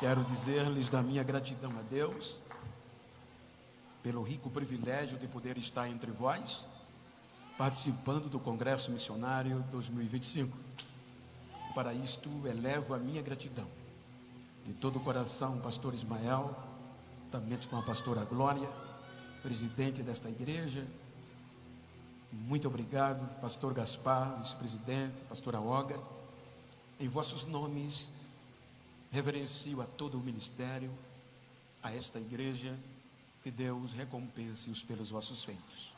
Quero dizer-lhes da minha gratidão a Deus pelo rico privilégio de poder estar entre vós, participando do Congresso Missionário 2025. Para isto, elevo a minha gratidão de todo o coração, pastor Ismael, também com a pastora Glória, presidente desta igreja. Muito obrigado, pastor Gaspar, vice-presidente, pastora Olga. Em vossos nomes, reverencio a todo o ministério, a esta igreja. Que Deus recompense-os pelos vossos feitos.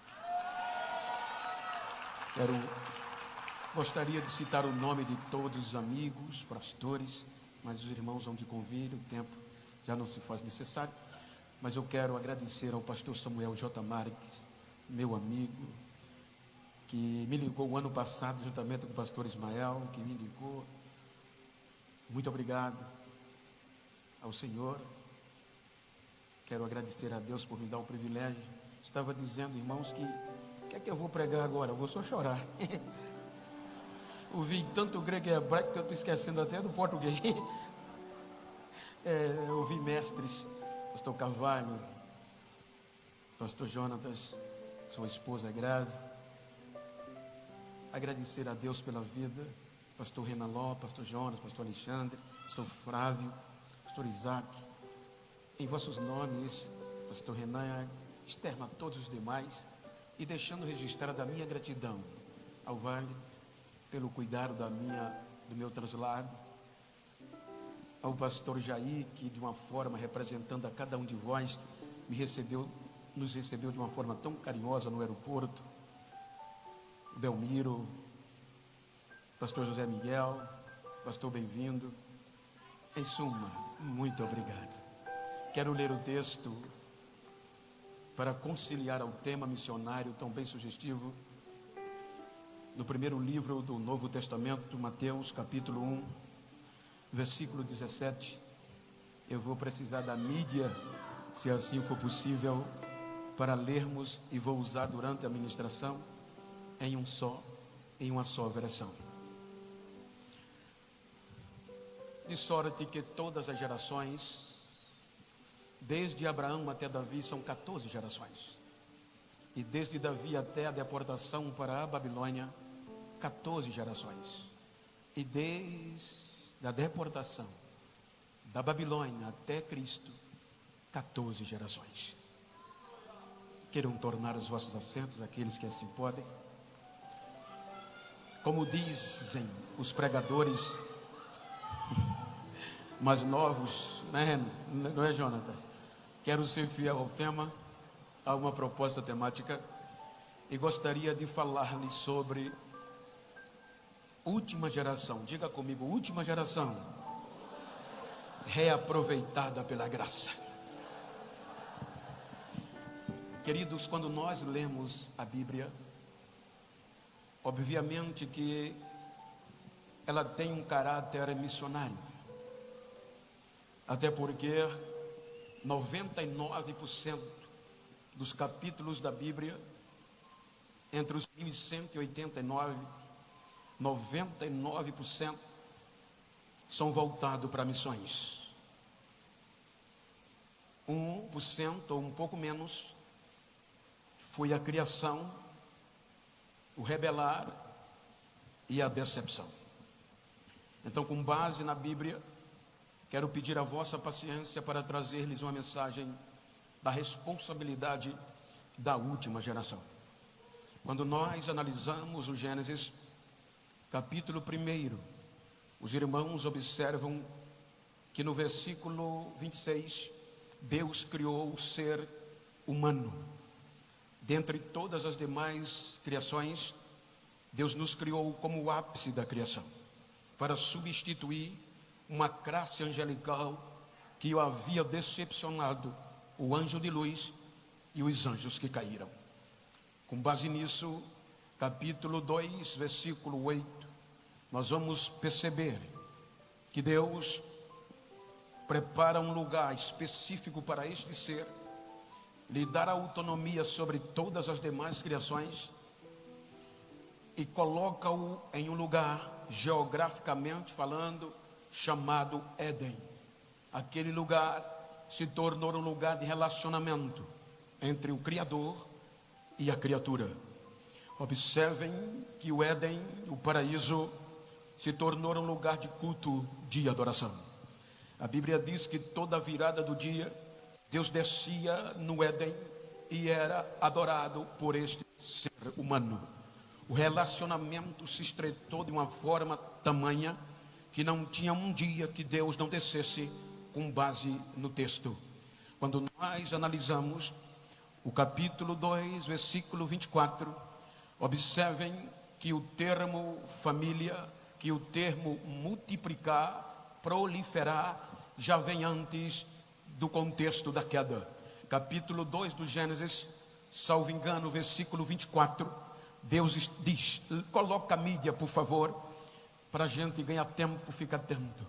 Gostaria de citar o nome de todos os amigos, pastores, mas os irmãos vão de convite, o tempo já não se faz necessário. Mas eu quero agradecer ao pastor Samuel J. Marques, meu amigo, que me ligou o ano passado, juntamente com o pastor Ismael, que me ligou. Muito obrigado ao Senhor. Quero agradecer a Deus por me dar o privilégio. Estava dizendo, irmãos, que o que é que eu vou pregar agora? Eu vou só chorar. Ouvi tanto grego e hebraico que eu estou esquecendo até do português. Ouvi mestres, pastor Carvalho, pastor Jonatas, sua esposa Grazi. Agradecer a Deus pela vida, pastor Renan Ló, pastor Jonas, pastor Alexandre, pastor Flávio, pastor Isaac. Em vossos nomes, pastor Renan, externo a todos os demais, e deixando registrada a minha gratidão ao Vale pelo cuidado do meu traslado, ao pastor Jair, que de uma forma representando a cada um de vós nos recebeu de uma forma tão carinhosa no aeroporto, Belmiro, pastor José Miguel, pastor bem-vindo. Em suma, muito obrigado. Quero ler o texto para conciliar ao tema missionário tão bem sugestivo, no primeiro livro do Novo Testamento, Mateus, capítulo 1, versículo 17. Eu vou precisar da mídia, se assim for possível, para lermos, e vou usar durante a ministração em uma só versão. De sorte que todas as gerações, desde Abraão até Davi, são 14 gerações. E desde Davi até a deportação para a Babilônia, 14 gerações. E desde a deportação da Babilônia até Cristo, 14 gerações. Queiram tornar os vossos assentos, aqueles que assim podem. Como dizem os pregadores mais novos, né? Não é, Jonatas? Quero ser fiel ao tema, a uma proposta temática, e gostaria de falar-lhes sobre última geração. Diga comigo, última geração, reaproveitada pela graça. Queridos, quando nós lemos a Bíblia, obviamente que ela tem um caráter missionário, até porque 99% dos capítulos da Bíblia, entre os 1189, 99% são voltados para missões. 1% ou um pouco menos foi a criação, o rebelar e a decepção. Então, com base na Bíblia, quero pedir a vossa paciência para trazer-lhes uma mensagem da responsabilidade da última geração. Quando nós analisamos o Gênesis, capítulo 1, os irmãos observam que no versículo 26, Deus criou o ser humano. Dentre todas as demais criações, Deus nos criou como o ápice da criação, para substituir uma classe angelical que o havia decepcionado, o anjo de luz e os anjos que caíram. Com base nisso, capítulo 2, versículo 8, nós vamos perceber que Deus prepara um lugar específico para este ser, lhe dar autonomia sobre todas as demais criações e coloca-o em um lugar, geograficamente falando, chamado Éden, aquele lugar se tornou um lugar de relacionamento entre o Criador e a criatura. Observem que o Éden, o paraíso, se tornou um lugar de culto, de adoração. A Bíblia diz que toda virada do dia, Deus descia no Éden e era adorado por este ser humano. O relacionamento se estreitou de uma forma tamanha que não tinha um dia que Deus não descesse com base no texto. Quando nós analisamos o capítulo 2, versículo 24, observem que o termo família, que o termo multiplicar, proliferar, já vem antes do contexto da queda. Capítulo 2 do Gênesis, salvo engano, versículo 24, Deus diz, coloca a mídia, por favor, para a gente ganhar tempo, fica atento.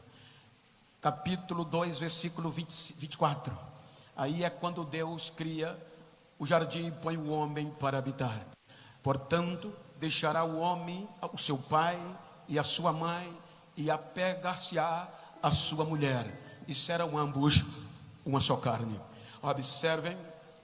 Capítulo 2, versículo 24. Aí é quando Deus cria o jardim e põe o homem para habitar. Portanto, deixará o homem, o seu pai e a sua mãe, e apegar-se-á a sua mulher, e serão ambos uma só carne. Observem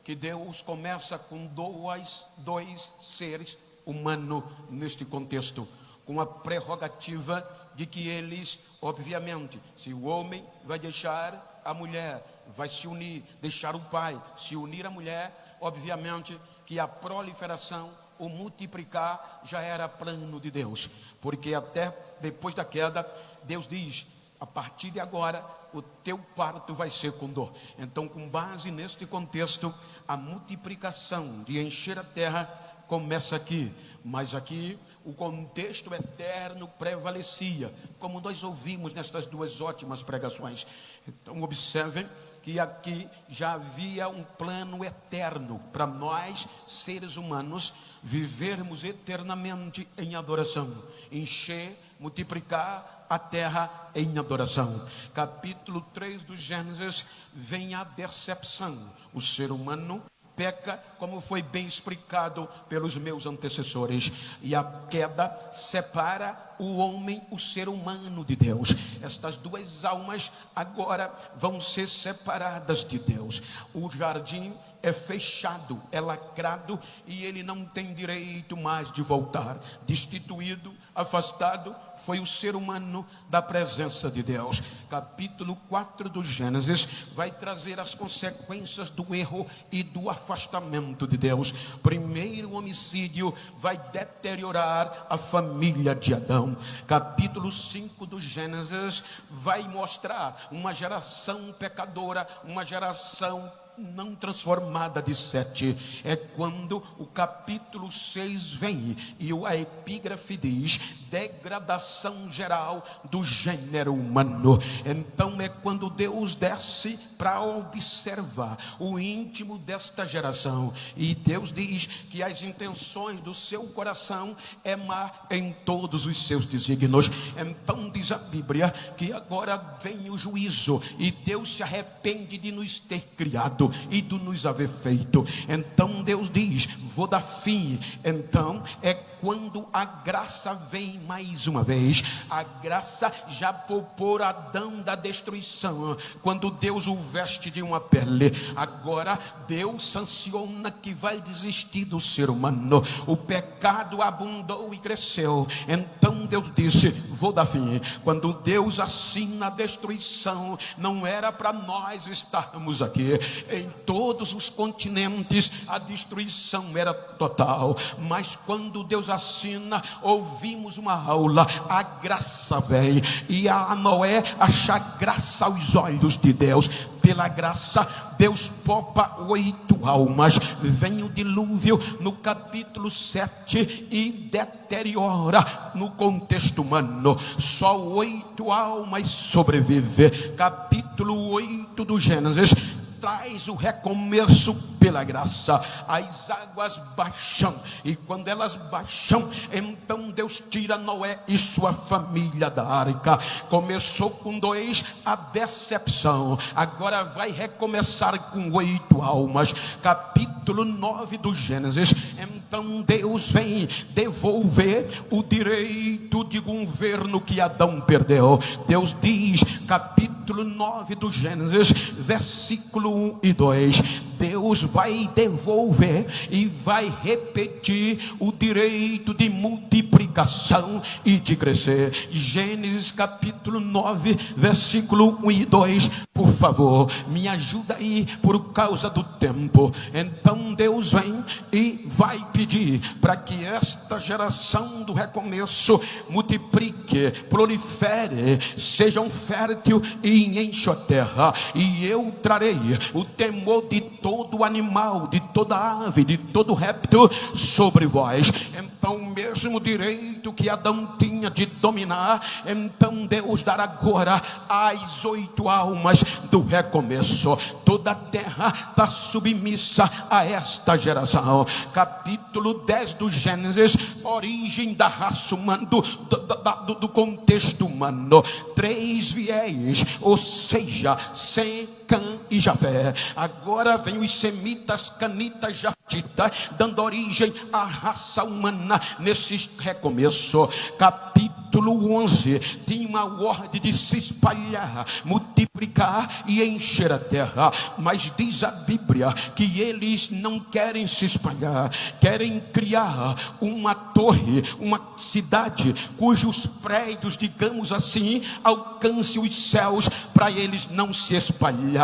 que Deus começa com dois seres humanos neste contexto, com a prerrogativa de que eles, obviamente, se o homem vai deixar a mulher, vai se unir, deixar o pai, se unir à mulher, obviamente que a proliferação, o multiplicar já era plano de Deus, porque até depois da queda, Deus diz, a partir de agora, o teu parto vai ser com dor. Então, com base neste contexto, a multiplicação de encher a terra começa aqui, mas aqui o contexto eterno prevalecia, como nós ouvimos nestas duas ótimas pregações. Então, observem que aqui já havia um plano eterno para nós, seres humanos, vivermos eternamente em adoração, encher, multiplicar a terra em adoração. Capítulo 3 do Gênesis vem a decepção. O ser humano peca, como foi bem explicado pelos meus antecessores, e a queda separa o homem, o ser humano de Deus. Estas duas almas agora vão ser separadas de Deus. O jardim é fechado, é lacrado, e ele não tem direito mais de voltar. Destituído, afastado, foi o ser humano da presença de Deus. Capítulo 4 do Gênesis vai trazer as consequências do erro e do afastamento de Deus. Primeiro, o homicídio vai deteriorar a família de Adão. Capítulo 5 do Gênesis vai mostrar uma geração pecadora, uma geração não transformada de Sete. É quando o capítulo 6 vem e a epígrafe diz degradação geral do gênero humano. Então é quando Deus desce para observar o íntimo desta geração, e Deus diz que as intenções do seu coração é má em todos os seus desígnios. Então diz a Bíblia que agora vem o juízo, e Deus se arrepende de nos ter criado e de nos haver feito. Então Deus diz, vou dar fim. Então é quando a graça vem mais uma vez. A graça já poupou Adão da destruição, quando Deus o veste de uma pele. Agora Deus sanciona que vai desistir do ser humano. O pecado abundou e cresceu. Então Deus disse, vou dar fim. Quando Deus assina a destruição, não era para nós estarmos aqui. Em todos os continentes a destruição era total, mas quando Deus assina, ouvimos uma aula, a graça vem, e a Noé achar graça aos olhos de Deus. Pela graça Deus poupa 8 almas. Vem o dilúvio no capítulo 7 e deteriora no contexto humano. Só 8 almas sobrevivem. Capítulo 8 do Gênesis traz o recomeço pela graça. As águas baixam, e quando elas baixam, então Deus tira Noé e sua família da arca. Começou com 2 a decepção, agora vai recomeçar com 8 almas. Capítulo 9 do Gênesis, então Deus vem devolver o direito de governo que Adão perdeu. Deus diz, capítulo capítulo 9 do Gênesis, versículo 1 e 2. Deus vai devolver e vai repetir o direito de multiplicação e de crescer. Gênesis capítulo 9, versículo 1 e 2. Por favor, me ajuda aí por causa do tempo. Então Deus vem e vai pedir para que esta geração do recomeço multiplique, prolifere, sejam fértil e enche a terra. E eu trarei o temor de todo animal, de toda ave, de todo réptil sobre vós. Então o mesmo direito que Adão tinha de dominar, então Deus dará agora às 8 almas do recomeço. Toda a terra está submissa a esta geração. Capítulo 10 do Gênesis, origem da raça humana, do contexto humano. 3 viés, ou seja, Sem, Cã e Jafé. Agora vem os semitas, canitas, jaftitas, dando origem à raça humana nesse recomeço. Capítulo 11 tinha uma ordem de se espalhar, multiplicar e encher a terra. Mas diz a Bíblia que eles não querem se espalhar, querem criar uma torre, uma cidade cujos prédios, digamos assim, alcancem os céus, para eles não se espalharem.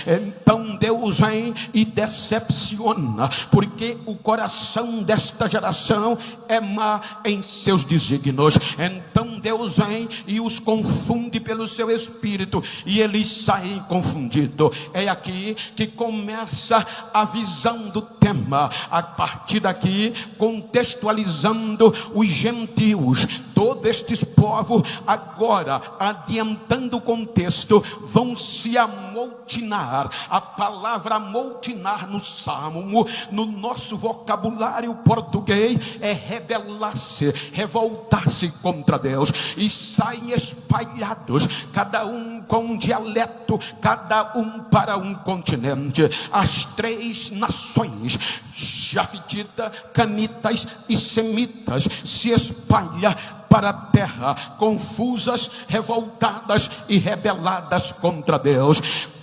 Então Deus vem e decepciona, porque o coração desta geração é má em seus desígnios. Então Deus vem e os confunde pelo seu espírito, e eles saem confundidos. É aqui que começa a visão do tema. A partir daqui, contextualizando os gentios, todos estes povos, agora adiantando o contexto, vão se amotinar. A palavra amotinar no Salmo, no nosso vocabulário português, é rebelar-se, revoltar-se contra Deus, e saem espalhados, cada um com um dialeto, cada um para um continente. As 3 nações, jafitita, canitas e semitas, se espalham para a terra, confusas, revoltadas e rebeladas contra Deus.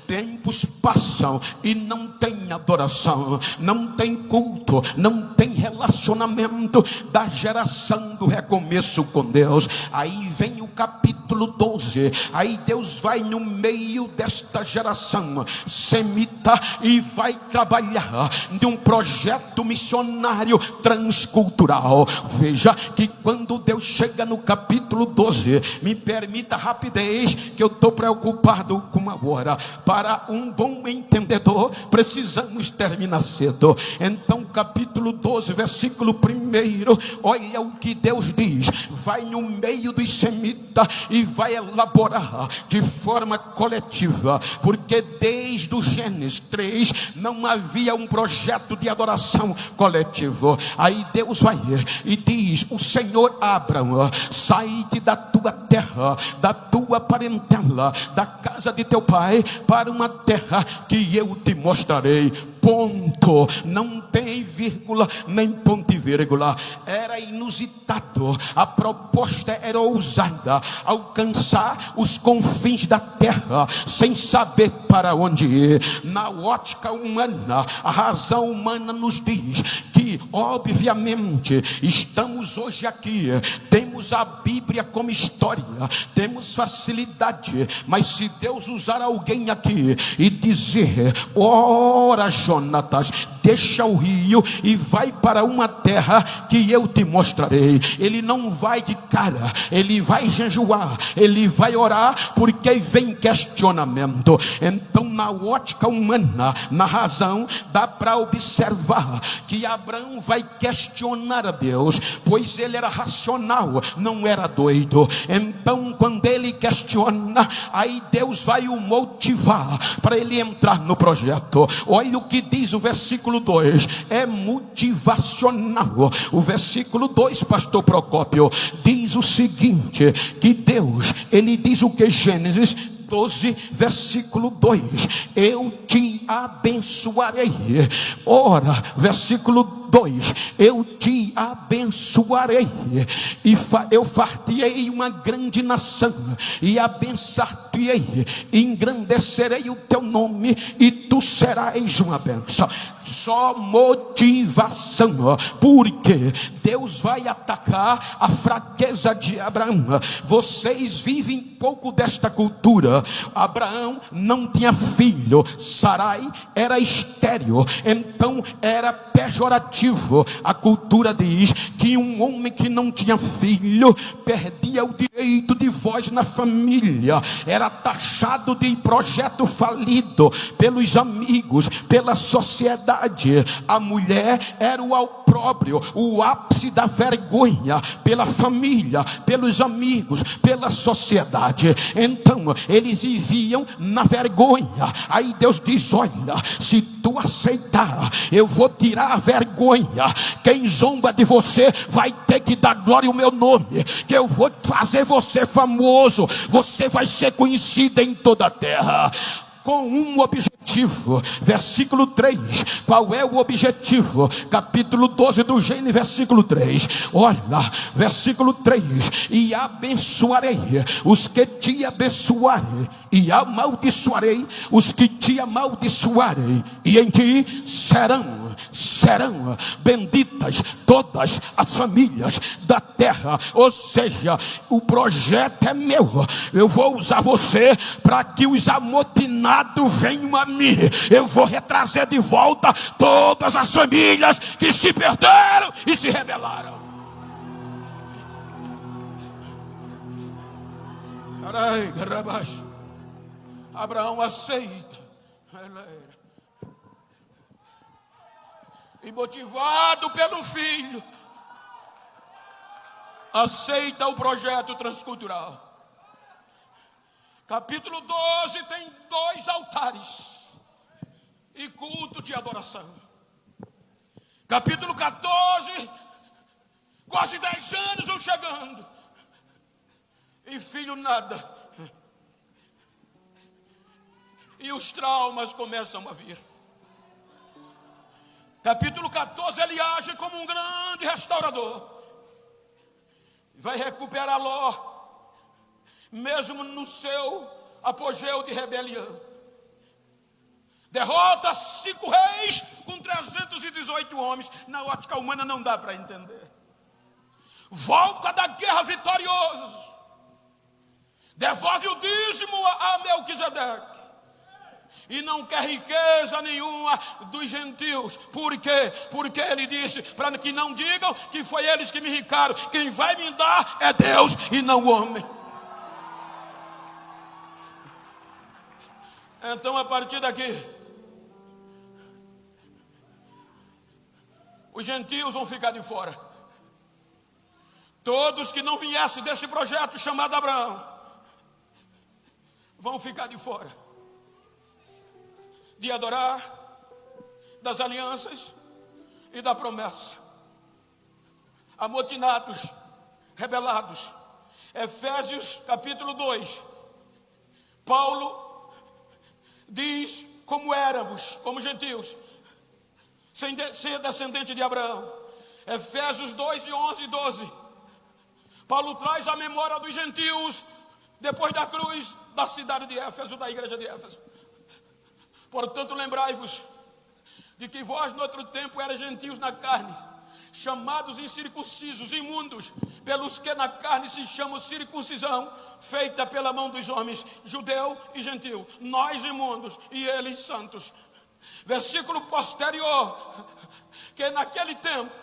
Tempos passam e não tem adoração, não tem culto, não tem relacionamento da geração do recomeço com Deus. Aí vem o capítulo 12, aí Deus vai no meio desta geração semita e vai trabalhar de um projeto missionário transcultural. Veja que quando Deus chega no capítulo 12, me permita rapidez, que eu estou preocupado com a hora. Para um bom entendedor, precisamos terminar cedo. Então capítulo 12, versículo 1, olha o que Deus diz. Vai no meio dos semitas e vai elaborar de forma coletiva, porque desde o Gênesis 3 não havia um projeto de adoração coletivo. Aí Deus vai e diz: o Senhor Abraão, sai-te da tua terra, da tua parentela, da casa de teu pai, para uma terra que eu te mostrarei. Ponto. Não tem vírgula nem ponto e vírgula. Era inusitado, a proposta era ousada, alcançar os confins da terra sem saber para onde ir. Na ótica humana, a razão humana nos diz que, obviamente, estamos hoje aqui, temos a Bíblia como história, temos facilidade, mas se Deus usar alguém aqui e dizer: ora Jonatas, deixa o rio e vai para uma terra que eu te mostrarei, ele não vai de cara, ele vai jejuar, ele vai orar, porque vem questionamento. Então, na ótica humana, na razão, dá para observar que Abraão vai questionar a Deus, pois ele era racional, não era doido. Então, quando ele questiona, aí Deus vai o motivar para ele entrar no projeto. Olha o que diz o versículo 2, é motivacional. O versículo 2, pastor Procópio, diz o seguinte, que Deus, ele diz o que? Gênesis 12, versículo 2, eu te abençoarei. Ora, versículo 2: eu te abençoarei, e eu far-te-ei uma grande nação, e abençoar-te-ei, engrandecerei o teu nome, e tu serás uma bênção. Só motivação, porque Deus vai atacar a fraqueza de Abraão. Vocês vivem pouco desta cultura. Abraão não tinha filho, Sarai era estéril, então era pejorativo. A cultura diz que um homem que não tinha filho perdia o direito de voz na família, era taxado de projeto falido pelos amigos, pela sociedade. A mulher era o opróbrio, o ápice da vergonha, pela família, pelos amigos, pela sociedade. Então eles viviam na vergonha. Aí Deus diz: olha, se tu aceitar, eu vou tirar a vergonha. Quem zomba de você vai ter que dar glória ao meu nome, que eu vou fazer você famoso, você vai ser conhecido em toda a terra. Com um objetivo, versículo 3. Qual é o objetivo? Capítulo 12 do Gênesis, versículo 3. Olha, versículo 3: e abençoarei os que te abençoarem, e amaldiçoarei os que te amaldiçoarem, e em ti serão benditas todas as famílias da terra. Ou seja, o projeto é meu. Eu vou usar você para que os amotinados venham a mim. Eu vou retrazer de volta todas as famílias que se perderam e se rebelaram. Abraão aceita, e motivado pelo filho, aceita o projeto transcultural. Capítulo 12 tem 2 altares e culto de adoração. Capítulo 14, quase 10 anos vão chegando, e filho nada, e os traumas começam a vir. Capítulo 14, ele age como um grande restaurador. Vai recuperar Ló, mesmo no seu apogeu de rebelião. Derrota 5 reis com 318 homens. Na ótica humana não dá para entender. Volta da guerra vitorioso. Devolve o dízimo a Melquisedeque. E não quer riqueza nenhuma dos gentios. Por quê? Porque ele disse, para que não digam que foi eles que me enriqueceram. Quem vai me dar é Deus e não o homem. Então, a partir daqui, os gentios vão ficar de fora. Todos que não viessem desse projeto chamado Abraão vão ficar de fora de adorar, das alianças e da promessa. Amotinados, rebelados. Efésios capítulo 2. Paulo diz como éramos, como gentios, sem descendente de Abraão. Efésios 2, 11 e 12. Paulo traz a memória dos gentios depois da cruz da cidade de Éfeso, da igreja de Éfeso. Portanto, lembrai-vos de que vós no outro tempo eras gentios na carne, chamados incircuncisos, imundos, pelos que na carne se chama circuncisão, feita pela mão dos homens, judeu e gentil, nós imundos e eles santos. Versículo posterior, que naquele tempo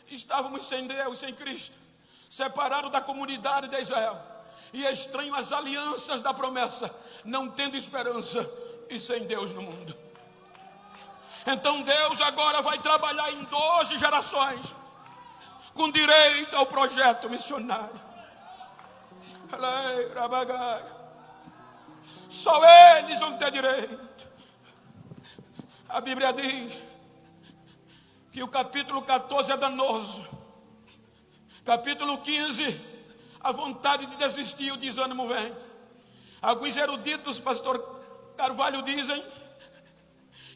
estávamos sem Deus, sem Cristo, separados da comunidade de Israel, e estranhos às alianças da promessa, não tendo esperança e sem Deus no mundo. Então Deus agora vai trabalhar em 12 gerações com direito ao projeto missionário. Só eles vão ter direito. A Bíblia diz que o capítulo 14 é danoso. Capítulo 15, a vontade de desistir, o desânimo vem. Alguns eruditos, pastor Carvalho, dizem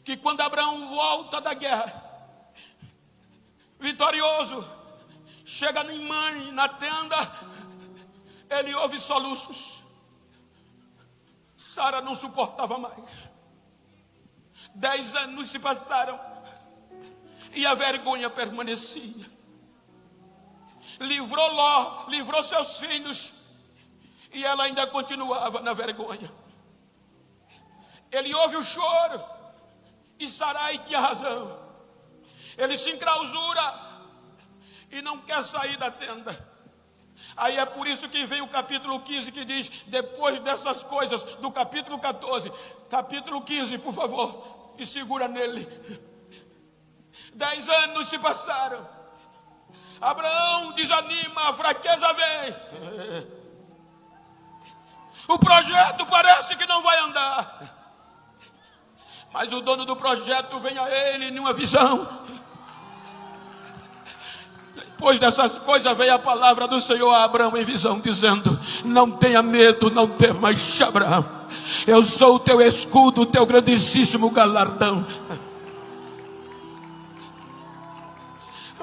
que quando Abraão volta da guerra, vitorioso, chega em mãe na tenda, ele ouve soluços. Sara não suportava mais. 10 anos se passaram e a vergonha permanecia. Livrou Ló, livrou seus filhos, e ela ainda continuava na vergonha. Ele ouve o choro, e Sarai tinha razão. Ele se enclausura e não quer sair da tenda. Aí é por isso que vem o capítulo 15 que diz, depois dessas coisas, do capítulo 14, capítulo 15, por favor, e segura nele. 10 anos se passaram. Abraão desanima, a fraqueza vem. O projeto parece que não vai andar, mas o dono do projeto vem a ele numa visão. Depois dessas coisas veio a palavra do Senhor a Abraão em visão, dizendo: não tenha medo, não temas, Abraão. Eu sou o teu escudo, o teu grandíssimo galardão.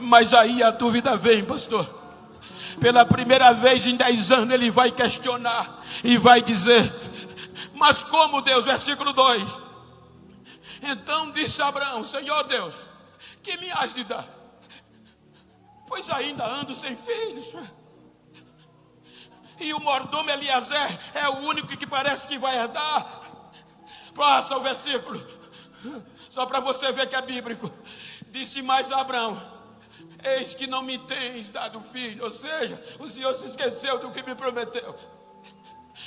Mas aí a dúvida vem, pastor. Pela primeira vez em 10 anos ele vai questionar e vai dizer: mas como, Deus? Versículo 2. Então disse Abraão: Senhor Deus, que me has de dar? Pois ainda ando sem filhos, e o mordomo Eliezer é o único que parece que vai herdar. Passa o versículo, só para você ver que é bíblico. Disse mais Abraão: eis que não me tens dado filho. Ou seja, o Senhor se esqueceu do que me prometeu.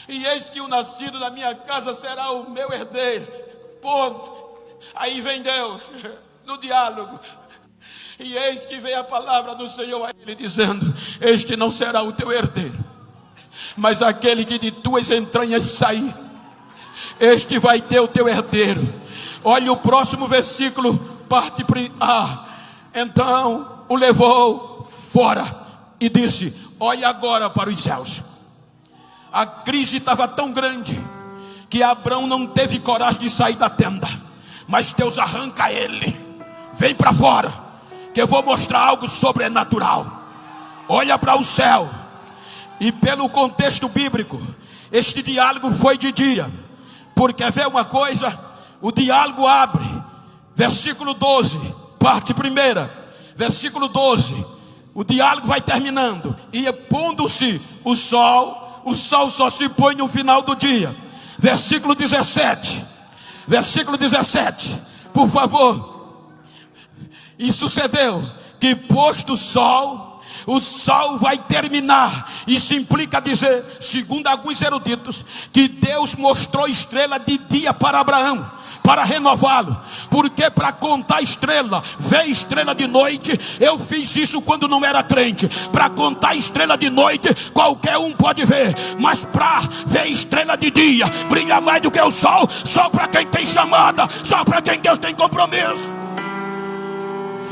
E eis que o nascido da minha casa será o meu herdeiro. Ponto. Aí vem Deus no diálogo. E eis que veio a palavra do Senhor a ele dizendo: este não será o teu herdeiro, mas aquele que de tuas entranhas sair, este vai ter o teu herdeiro. Olha o próximo versículo, parte A. Então o levou fora e disse: olha agora para os céus. A crise estava tão grande que Abraão não teve coragem de sair da tenda. Mas Deus arranca ele: vem para fora, que eu vou mostrar algo sobrenatural. Olha para o céu. E pelo contexto bíblico, este diálogo foi de dia, porque vê uma coisa, o diálogo abre, versículo 12, parte primeira, versículo 12, o diálogo vai terminando, e pondo-se o sol só se põe no final do dia. Versículo 17, por favor. E sucedeu que posto o sol vai terminar. Isso implica dizer, segundo alguns eruditos, que Deus mostrou estrela de dia para Abraão, para renová-lo. Porque para contar estrela, ver estrela de noite, eu fiz isso quando não era crente. Para contar estrela de noite, qualquer um pode ver. Mas para ver estrela de dia, brilha mais do que o sol, só para quem tem chamada, só para quem Deus tem compromisso.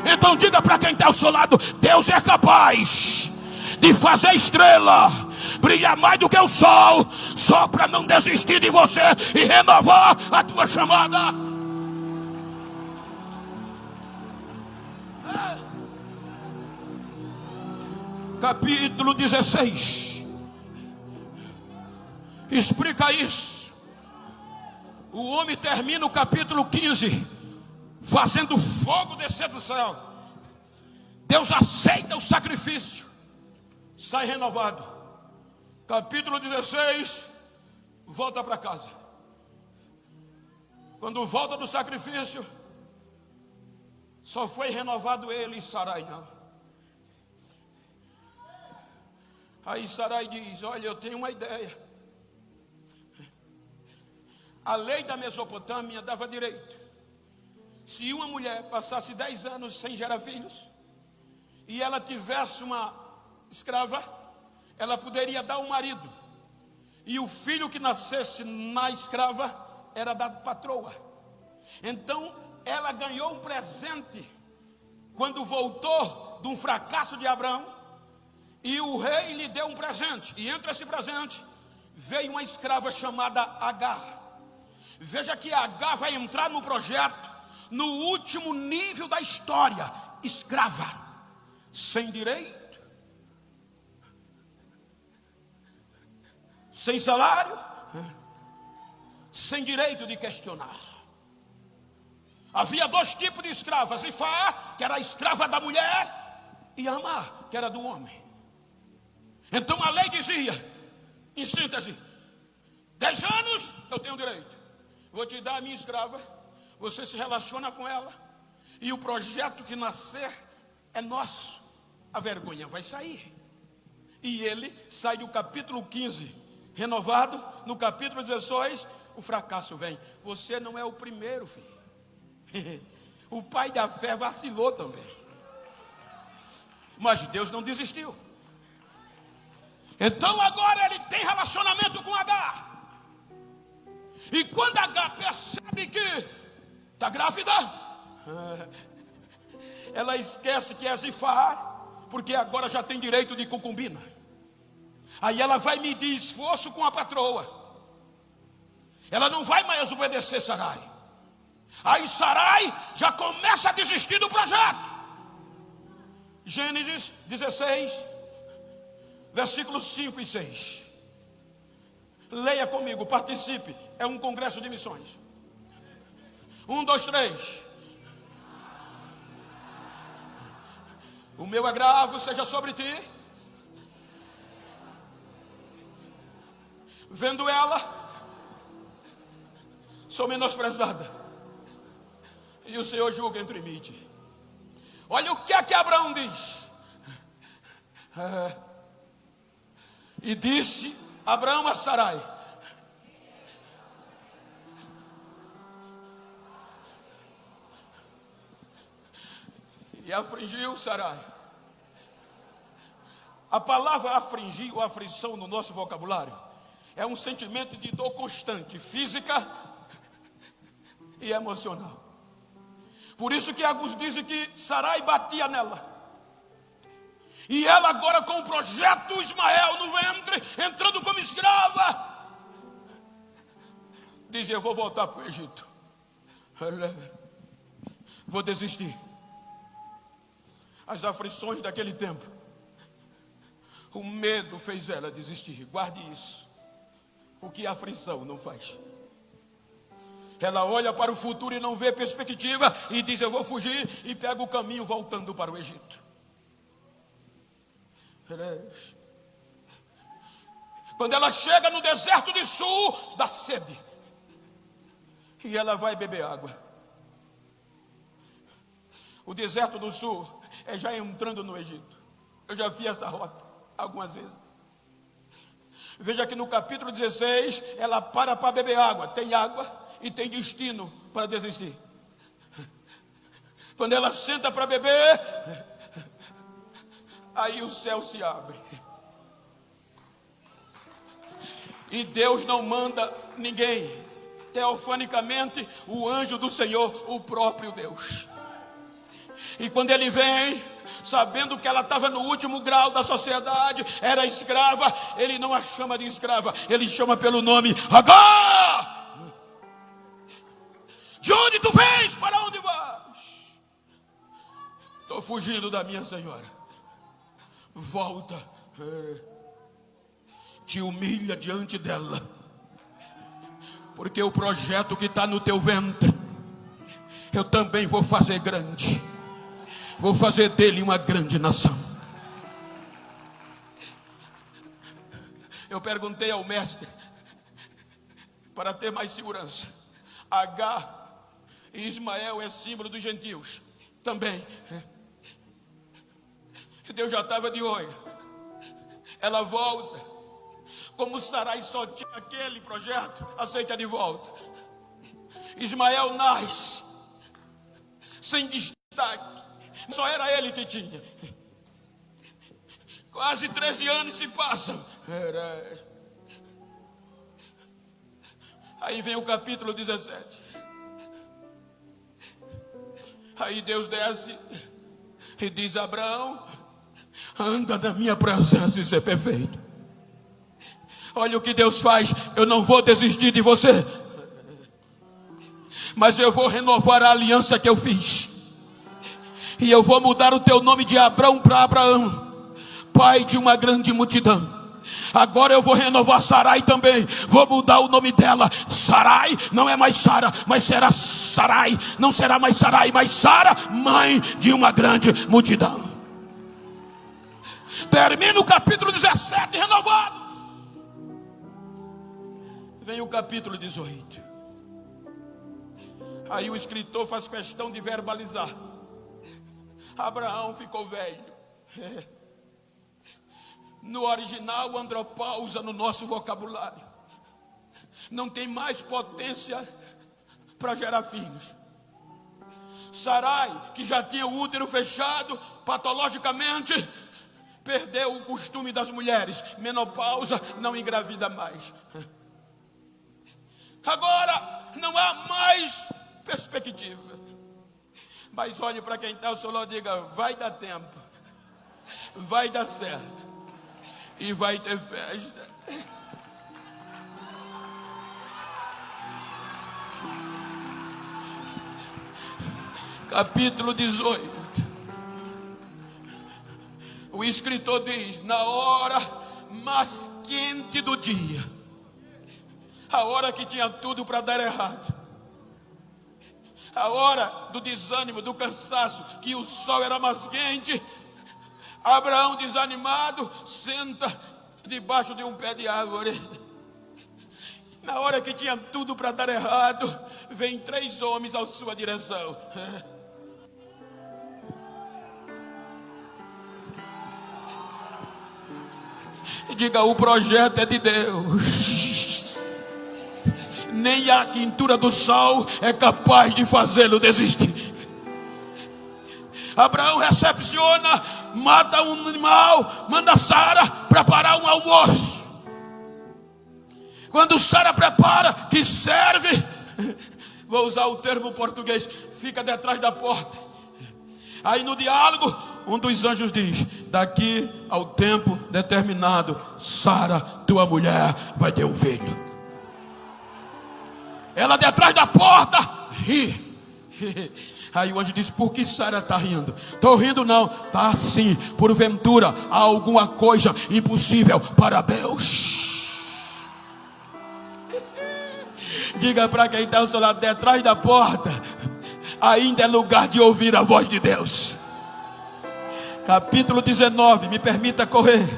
Então diga para quem está ao seu lado: Deus é capaz de fazer estrela brilhar mais do que o sol, só para não desistir de você e renovar a tua chamada. Capítulo 16 explica isso. O homem termina o capítulo 15 fazendo fogo descer do céu. Deus aceita o sacrifício, sai renovado. Capítulo 16, volta para casa. Quando volta do sacrifício, só foi renovado ele e Sarai não. Aí Sarai diz: olha, eu tenho uma ideia. A lei da Mesopotâmia dava direito. Se uma mulher passasse 10 anos sem gerar filhos, e ela tivesse uma escrava, ela poderia dar um marido, e o filho que nascesse na escrava era da patroa. Então ela ganhou um presente quando voltou de um fracasso de Abraão, e o rei lhe deu um presente, e entre esse presente veio uma escrava chamada Agar. Veja que Agar vai entrar no projeto no último nível da história, escrava. sem direito, sem salário, sem direito de questionar. Havia dois tipos de escravas: Zifá, que era a escrava da mulher, e Amá, que era do homem. Então a lei dizia, em síntese: 10 anos eu tenho direito, vou te dar a minha escrava, você se relaciona com ela, e o projeto que nascer é nosso, a vergonha vai sair. E ele sai do capítulo 15 renovado. No capítulo 16 o fracasso vem. Você não é o primeiro, filho. O pai da fé vacilou também, mas Deus não desistiu. Então agora ele tem relacionamento com Agar. E quando Agar percebe que está grávida, ela esquece que é Zifá, porque agora já tem direito de concubina. Aí ela vai medir esforço com a patroa. Ela não vai mais obedecer Sarai. Aí Sarai já começa a desistir do projeto. Gênesis 16, versículos 5 e 6. Leia comigo, participe. É um congresso de missões. 1, 2, 3. O meu agravo seja sobre ti. Vendo ela, sou menosprezada, e o Senhor julga entre mim e ti. Olha o que é que Abraão diz. E disse Abraão a Sarai: e afligiu Sarai. A palavra afligir ou aflição no nosso vocabulário é um sentimento de dor constante, física e emocional. Por isso que alguns dizem que Sarai batia nela. E ela agora com o projeto Ismael no ventre, entrando como escrava, diz: eu vou voltar para o Egito, vou desistir. As aflições daquele tempo, o medo fez ela desistir. Guarde isso. O que a aflição não faz? Ela olha para o futuro e não vê perspectiva e diz: eu vou fugir, e pega o caminho voltando para o Egito. Quando ela chega no deserto de Sul, dá sede, e ela vai beber água. O deserto do Sul é já entrando no Egito. Eu já vi essa rota algumas vezes. Veja que no capítulo 16 ela para beber água. Tem água e tem destino para desistir. Quando ela senta para beber, aí o céu se abre. E Deus não manda ninguém. Teofanicamente, o anjo do Senhor, o próprio Deus. E quando ele vem, sabendo que ela estava no último grau da sociedade, era escrava, ele não a chama de escrava, ele chama pelo nome: Agar! De onde tu vens? Para onde vais? Estou fugindo da minha senhora. Volta. Te humilha diante dela, porque o projeto que está no teu ventre, eu também vou fazer grande. Vou fazer dele uma grande nação. Eu perguntei ao mestre, para ter mais segurança: Agar e Ismael é símbolo dos gentios também. Deus já estava de olho. Ela volta. Como Sarai só tinha aquele projeto, aceita de volta. Ismael nasce sem destaque, só era ele que tinha. Quase 13 anos se passam. Aí vem o capítulo 17. Aí Deus desce e diz: Abraão, anda na minha presença e ser perfeito. Olha o que Deus faz. Eu não vou desistir de você, mas eu vou renovar a aliança que eu fiz. E eu vou mudar o teu nome de Abrão para Abraão, pai de uma grande multidão. Agora eu vou renovar Sarai também. Vou mudar o nome dela. Sarai não é mais Sara, mas será Sarai. Não será mais Sarai, mas Sara, mãe de uma grande multidão. Termina o capítulo 17 renovado. Vem o capítulo 18. Aí o escritor faz questão de verbalizar. Abraão ficou velho. No original, andropausa no nosso vocabulário. Não tem mais potência para gerar filhos. Sarai, que já tinha o útero fechado, patologicamente, perdeu o costume das mulheres. Menopausa, não engravida mais. Agora, não há mais perspectiva. Mas olhe para quem está ao seu lado e diga: vai dar tempo, vai dar certo, e vai ter festa. Capítulo 18. O escritor diz: na hora mais quente do dia, a hora que tinha tudo para dar errado, a hora do desânimo, do cansaço, que o sol era mais quente, Abraão, desanimado, senta debaixo de um pé de árvore. Na hora que tinha tudo para dar errado, vem 3 homens à sua direção. Diga: o projeto é de Deus. Nem a quintura do sol é capaz de fazê-lo desistir. Abraão recepciona, mata um animal, manda Sara preparar um almoço. Quando Sara prepara, que serve, vou usar o termo português, fica detrás da porta. Aí no diálogo, um dos anjos diz: daqui ao tempo determinado, Sara, tua mulher, vai ter um filho. Ela detrás da porta ri. Aí o anjo diz: por que Sara está rindo? Estou rindo não, está sim. Porventura há alguma coisa impossível para Deus. Diga para quem está ao seu lado: detrás da porta ainda é lugar de ouvir a voz de Deus. Capítulo 19, me permita correr.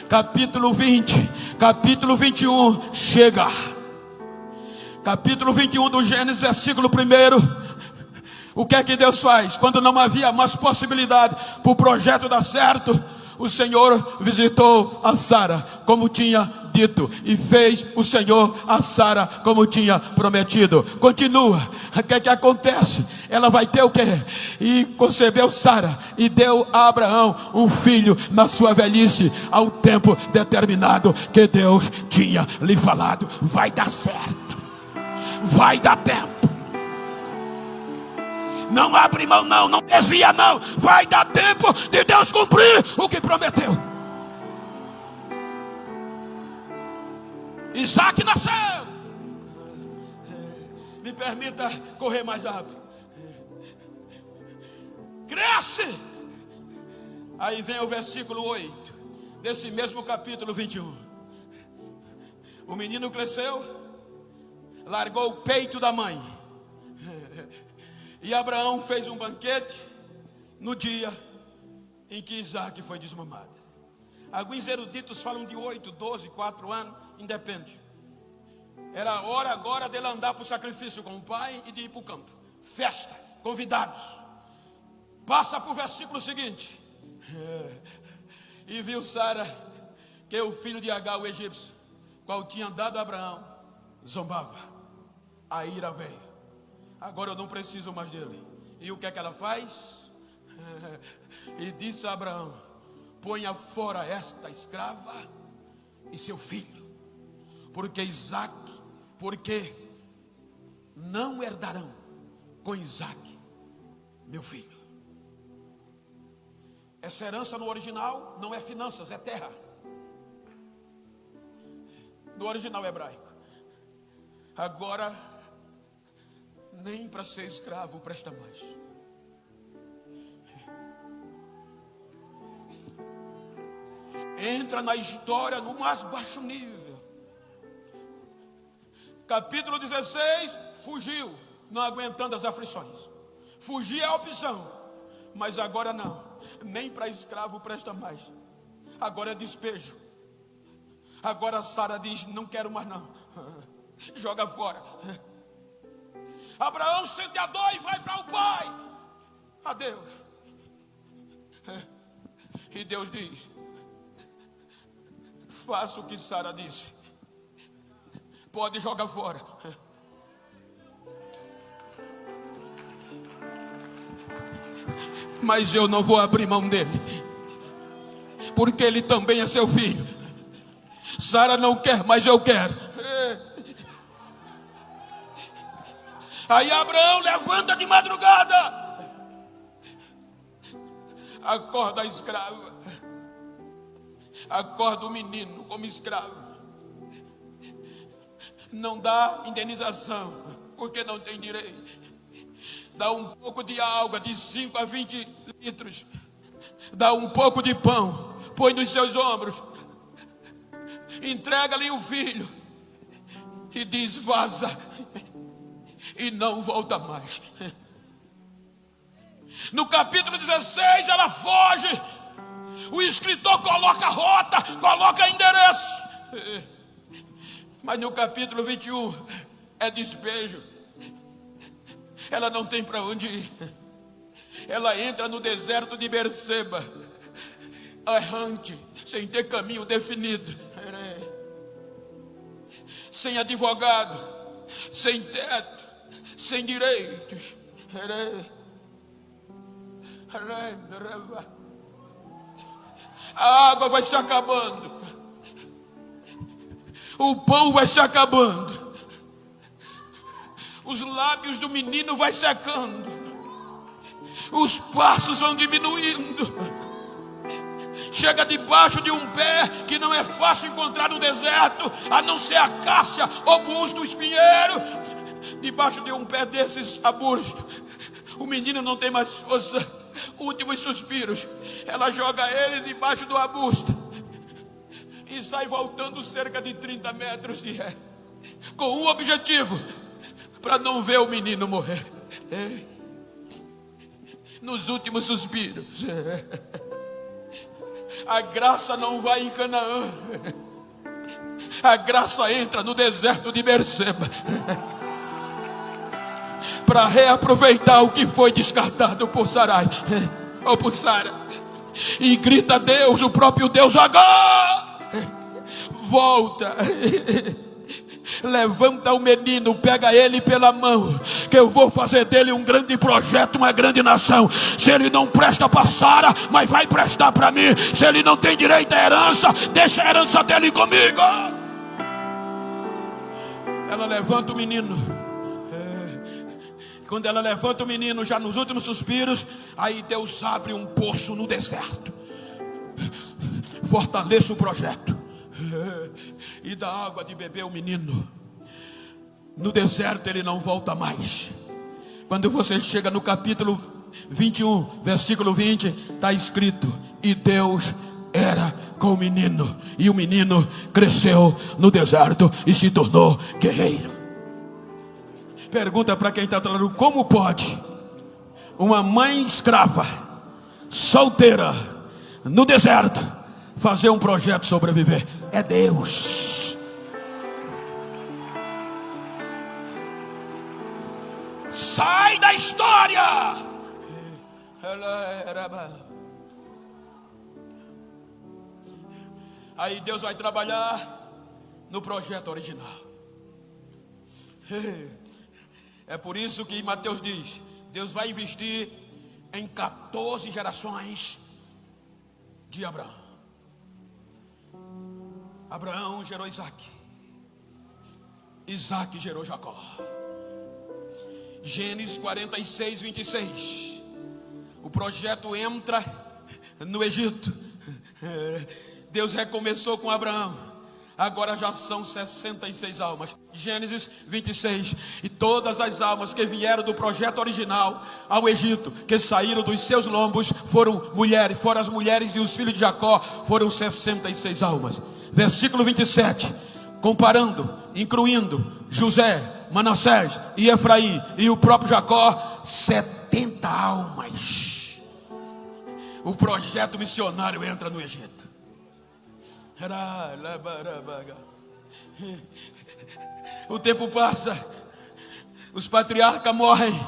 Capítulo 20, capítulo 21, chega. Capítulo 21 do Gênesis, versículo 1. O que é que Deus faz? Quando não havia mais possibilidade para o projeto dar certo, o Senhor visitou a Sara, como tinha dito, e fez o Senhor a Sara como tinha prometido. Continua. O que é que acontece? Ela vai ter o quê? E concebeu Sara e deu a Abraão um filho na sua velhice, ao tempo determinado que Deus tinha lhe falado. Vai dar certo, vai dar tempo. Não abre mão não, não desvia não. Vai dar tempo de Deus cumprir o que prometeu. Isaac nasceu. Me permita correr mais rápido. Cresce. Aí vem o versículo 8 desse mesmo capítulo 21. O menino cresceu, largou o peito da mãe, e Abraão fez um banquete no dia em que Isaac foi desmamado. Alguns eruditos falam de 8, 12, 4 anos, independe. Era a hora agora dele andar para o sacrifício com o pai e de ir para o campo. Festa, convidados. Passa para o versículo seguinte. E viu Sara que o filho de Agar, o egípcio, qual tinha dado a Abraão, zombava. A ira veio. Agora eu não preciso mais dele. E o que é que ela faz? E disse a Abraão: ponha fora esta escrava e seu filho, porque não herdarão com Isaac, meu filho. Essa herança no original não é finanças, é terra. No original hebraico. Agora, nem para ser escravo presta mais. entra na história no mais baixo nível. Capítulo 16, fugiu, não aguentando as aflições. Fugir é a opção, mas agora não, nem para escravo presta mais. Agora é despejo. Agora Sara diz: não quero mais não, joga fora. Abraão sente a dor e vai para o pai. Adeus. E Deus diz: faça o que Sara disse, pode jogar fora. Mas eu não vou abrir mão dele, porque ele também é seu filho. Sara não quer, mas eu quero. Aí Abraão levanta de madrugada, acorda a escrava, acorda o menino como escravo. Não dá indenização, porque não tem direito. Dá um pouco de água, de 5 a 20 litros. Dá um pouco de pão, põe nos seus ombros, entrega-lhe o filho e diz: vaza, e não volta mais. No capítulo 16 ela foge. O escritor coloca rota, coloca endereço. Mas no capítulo 21 é despejo. Ela não tem para onde ir. Ela entra no deserto de Berseba, errante, sem ter caminho definido, sem advogado, sem teto, sem direitos. A água vai se acabando, o pão vai se acabando, os lábios do menino vai secando, os passos vão diminuindo. Chega debaixo de um pé que não é fácil encontrar no deserto, a não ser a cássia ou busto, o espinheiro. Debaixo de um pé desses arbustos, o menino não tem mais força. Últimos suspiros, ela joga ele debaixo do arbusto e sai voltando cerca de 30 metros de ré, com um objetivo: para não ver o menino morrer. Nos últimos suspiros, a graça não vai em Canaã, a graça entra no deserto de Berseba, para reaproveitar o que foi descartado por Sarai, ou por Sara, e grita a Deus, o próprio Deus: agora volta, levanta o menino, pega ele pela mão, que eu vou fazer dele um grande projeto, uma grande nação. Se ele não presta para Sara, mas vai prestar para mim. Se ele não tem direito à herança, deixa a herança dele comigo. Ela levanta o menino. Quando ela levanta o menino, já nos últimos suspiros, aí Deus abre um poço no deserto, fortaleça o projeto e dá água de beber ao menino. No deserto ele não volta mais. Quando você chega no capítulo 21, versículo 20, está escrito: e Deus era com o menino, e o menino cresceu no deserto e se tornou guerreiro. Pergunta para quem está falando: como pode uma mãe escrava, solteira, no deserto, fazer um projeto sobreviver? É Deus. Sai da história. Aí Deus vai trabalhar no projeto original. É por isso que Mateus diz: Deus vai investir em 14 gerações de Abraão. Abraão gerou Isaac, Isaac gerou Jacó. Gênesis 46, 26. O projeto entra no Egito. Deus recomeçou com Abraão. Agora já são 66 almas. Gênesis 26. E todas as almas que vieram do projeto original ao Egito, que saíram dos seus lombos, foram mulheres. Foram as mulheres e os filhos de Jacó, foram 66 almas. Versículo 27. Comparando, incluindo José, Manassés e Efraim e o próprio Jacó, 70 almas. O projeto missionário entra no Egito. O tempo passa, os patriarcas morrem,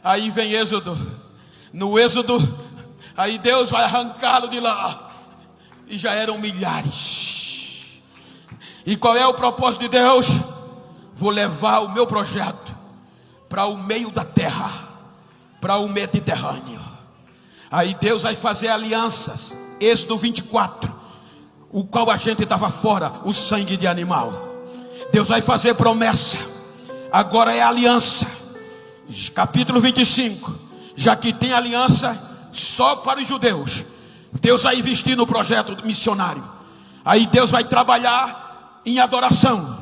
aí vem Êxodo. No Êxodo, aí Deus vai arrancá-lo de lá, e já eram milhares. E qual é o propósito de Deus? Vou levar o meu projeto para o meio da terra, para o Mediterrâneo. Aí Deus vai fazer alianças. Êxodo 24, o qual a gente estava fora, o sangue de animal. Deus vai fazer promessa. Agora é aliança. Capítulo 25, já que tem aliança só para os judeus, Deus vai investir no projeto missionário. Aí Deus vai trabalhar em adoração.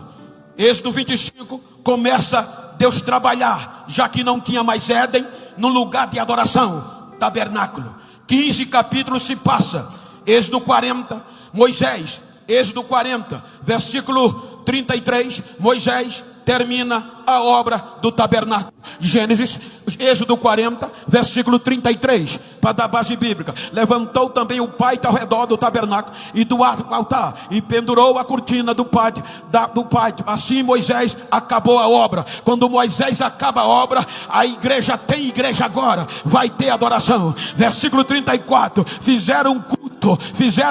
Êxodo 25 começa Deus trabalhar, já que não tinha mais Éden, no lugar de adoração, tabernáculo. 15 capítulos se passa. Êxodo 40, Moisés, Êxodo 40, versículo 33, Moisés termina a obra do tabernáculo. Gênesis, Êxodo 40, versículo 33, para dar base bíblica. Levantou também o pátio ao redor do tabernáculo e do altar, e pendurou a cortina do pátio, Assim Moisés acabou a obra. Quando Moisés acaba a obra, a igreja tem igreja agora, vai ter adoração. Versículo 34, fizeram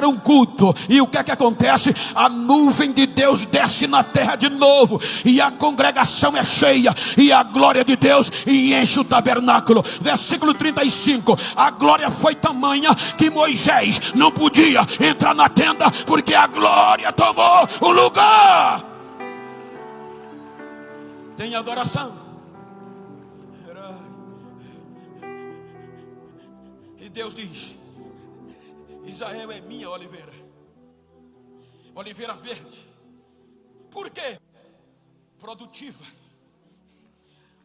um culto, e o que é que acontece? A nuvem de Deus desce na terra de novo, e a congregação é cheia, e a glória de Deus enche o tabernáculo. Versículo 35, a glória foi tamanha que Moisés não podia entrar na tenda, porque a glória tomou o lugar. Tem adoração. E Deus diz: Israel é minha oliveira, oliveira verde. Por quê? Produtiva.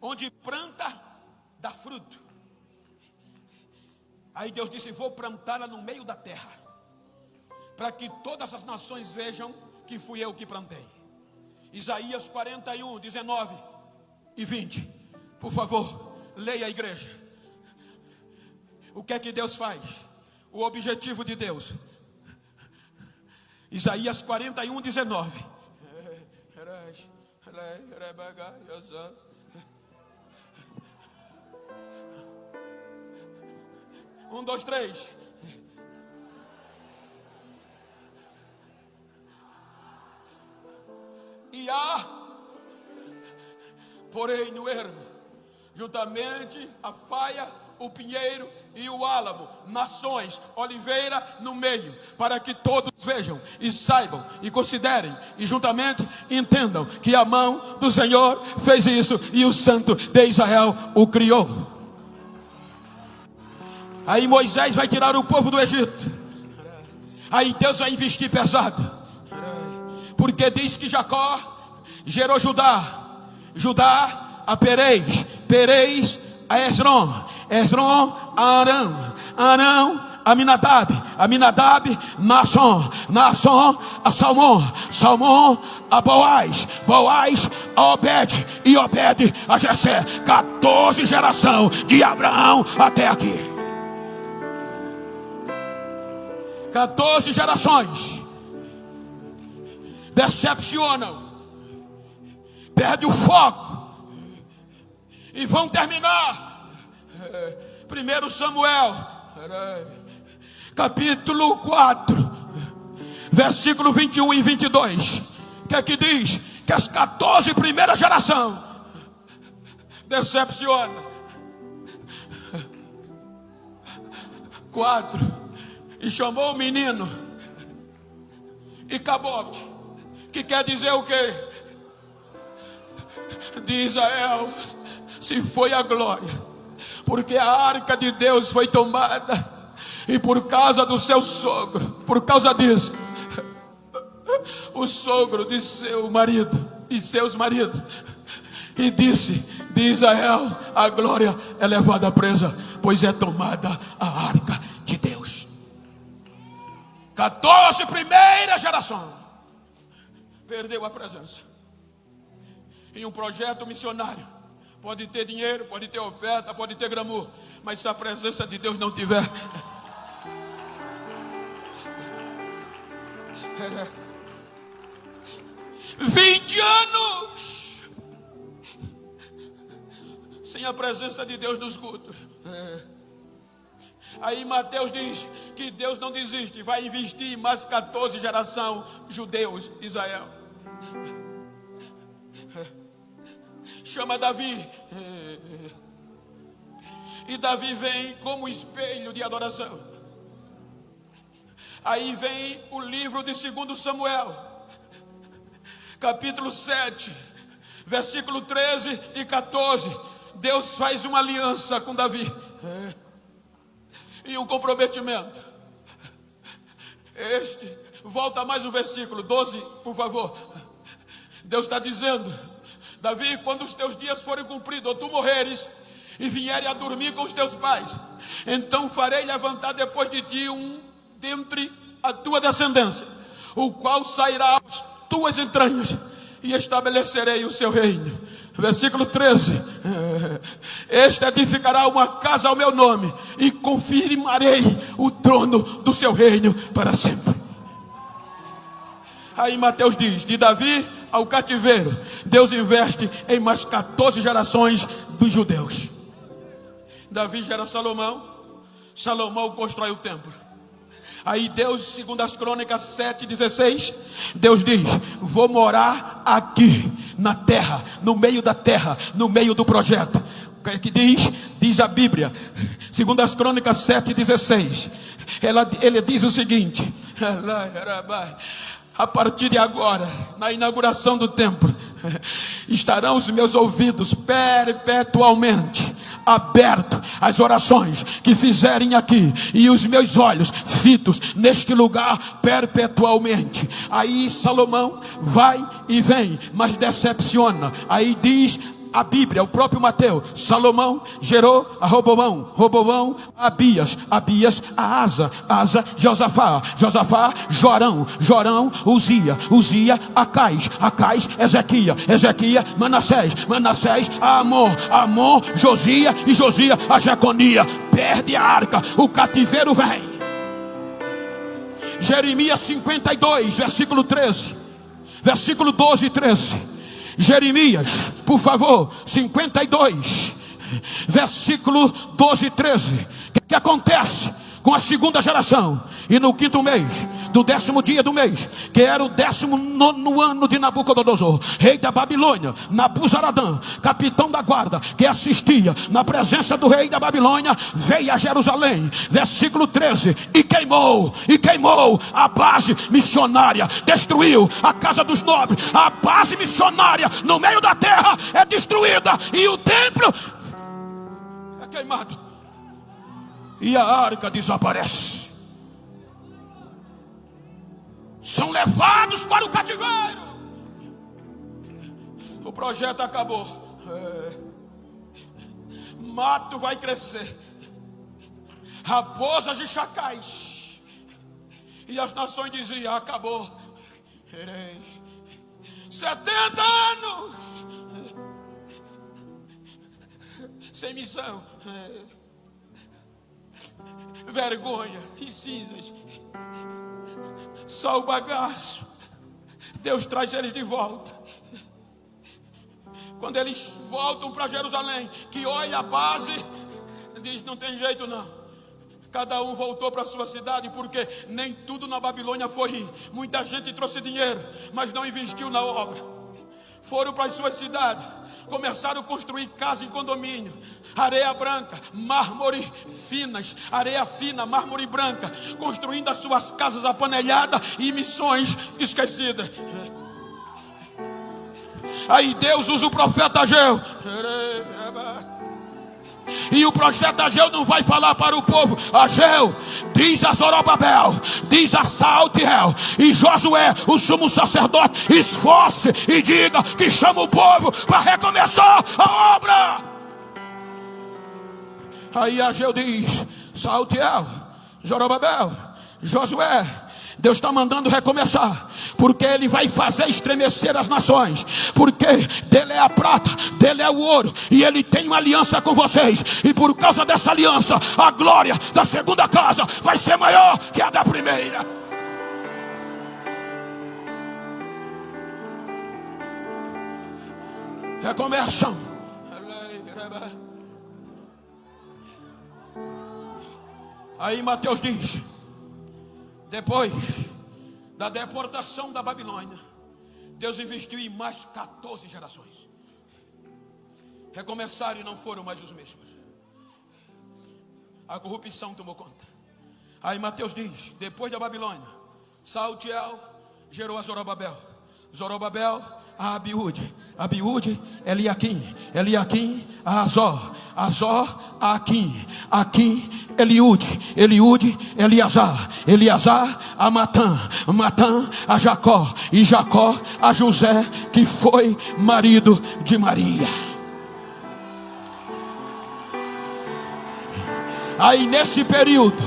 Onde planta, dá fruto. Aí Deus disse: vou plantá-la no meio da terra, para que todas as nações vejam que fui eu que plantei. Isaías 41, 19 e 20. Por favor, leia a igreja. O que é que Deus faz? O objetivo de Deus. Isaías 41, 19. 1, 2, 3. E há, porém, no ermo, juntamente a faia, o pinheiro e o álamo, nações, oliveira no meio, para que todos vejam e saibam e considerem e juntamente entendam que a mão do Senhor fez isso e o Santo de Israel o criou. Aí Moisés vai tirar o povo do Egito. Aí Deus vai investir pesado, porque diz que Jacó gerou Judá, Judá a Perez, Perez a Esrom, Esrom a Arão, Arão a Aminadab, Aminadab Naasson, Naasson a Salmão, Salmão a Boaz, Boaz a Obed e Obed a Jessé. 14 gerações de Abraão até aqui. 14 gerações decepcionam, perde o foco e vão terminar. 1 Samuel capítulo 4, versículo 21 e 22. Que é que diz? Que as 14 primeiras gerações decepciona. 4. E chamou o menino Icabote, que quer dizer o quê? De Israel se foi a glória, porque a arca de Deus foi tomada, e por causa do seu sogro, por causa disso, o sogro de seu marido e seus maridos e disse: de Israel a glória é levada presa, pois é tomada a arca de Deus. 14 primeira geração perdeu a presença. Em um projeto missionário pode ter dinheiro, pode ter oferta, pode ter glamour, mas se a presença de Deus não tiver, 20 anos sem a presença de Deus nos cultos. Aí Mateus diz que Deus não desiste, vai investir em mais 14 gerações judeus de Israel. Chama Davi, e Davi vem como espelho de adoração. Aí vem o livro de 2 Samuel, capítulo 7, versículo 13 e 14. Deus faz uma aliança com Davi e um comprometimento. Volta mais um versículo 12, por favor. Deus está dizendo: Davi, quando os teus dias forem cumpridos, ou tu morreres e vieres a dormir com os teus pais, então farei levantar depois de ti um dentre a tua descendência, o qual sairá às tuas entranhas, e estabelecerei o seu reino. Versículo 13: este edificará uma casa ao meu nome, e confirmarei o trono do seu reino para sempre. Aí Mateus diz: de Davi ao cativeiro, Deus investe em mais 14 gerações dos judeus. Davi gera Salomão, Salomão constrói o templo. Aí Deus, segundo as Crônicas 7:16, Deus diz: vou morar aqui na terra, no meio da terra, no meio do projeto. O que é que diz? Diz a Bíblia, segundo as Crônicas 7:16, ele diz o seguinte: a partir de agora, na inauguração do templo, estarão os meus ouvidos perpetualmente abertos às orações que fizerem aqui, e os meus olhos fitos neste lugar perpetualmente. Aí Salomão vai e vem, mas decepciona. Aí diz a Bíblia, o próprio Mateus: Salomão gerou a Roboão, Roboão a Abias, Abias a Asa, Asa Josafá, Josafá Jorão, Jorão Uzia, Uzia Acais, Acais Ezequias, Ezequias Manassés, Manassés a Amon, Amon Josia, e Josia a Jeconia. Perde a arca, o cativeiro vem. Jeremias 52, versículo 13, versículo 12 e 13. Jeremias, por favor, 52, versículo 12 e 13. O que acontece com a segunda geração? E no 5º mês, do 10º dia do mês, que era o 19º ano de Nabucodonosor, rei da Babilônia, Nabuzaradã, capitão da guarda, que assistia na presença do rei da Babilônia, veio a Jerusalém. Versículo 13: e queimou a base missionária, destruiu a casa dos nobres. A base missionária no meio da terra é destruída, e o templo é queimado, e a arca desaparece. São levados para o cativeiro. O projeto acabou. Mato vai crescer, raposas e chacais. E as nações diziam: acabou. 70 anos sem missão, vergonha e cinzas, só o bagaço. Deus traz eles de volta. Quando eles voltam para Jerusalém, que olha a base, diz: não tem jeito não. Cada um voltou para a sua cidade, porque nem tudo na Babilônia foi. Muita gente trouxe dinheiro, mas não investiu na obra. Foram para as suas cidades, começaram a construir casa em condomínio, areia branca, mármore finas, areia fina, mármore branca, construindo as suas casas apanelhadas e missões esquecidas. Aí Deus usa o profeta Ageu. E o profeta Ageu não vai falar para o povo: Ageu, diz a Zorobabel, diz a Saltiel e Josué, o sumo sacerdote, esforce e diga que chama o povo para recomeçar a obra. Aí Ageu diz: Saltiel, Zorobabel, Josué, Deus está mandando recomeçar, porque Ele vai fazer estremecer as nações, porque dele é a prata, dele é o ouro, e Ele tem uma aliança com vocês, e por causa dessa aliança, a glória da segunda casa vai ser maior que a da primeira. Recomeçam. Aí Mateus diz: depois da deportação da Babilônia, Deus investiu em mais 14 gerações. Recomeçaram e não foram mais os mesmos. A corrupção tomou conta. Aí Mateus diz: depois da Babilônia, Saltiel gerou a Zorobabel, Zorobabel a Abiúde, Abiúde Eliaquim, Eliaquim a Azor, Azor a Aquim, Aquim Eliúde, Eliúde Eleazar, Eleazar a Matã, Matã a Jacó, e Jacó a José, que foi marido de Maria. Aí neste período,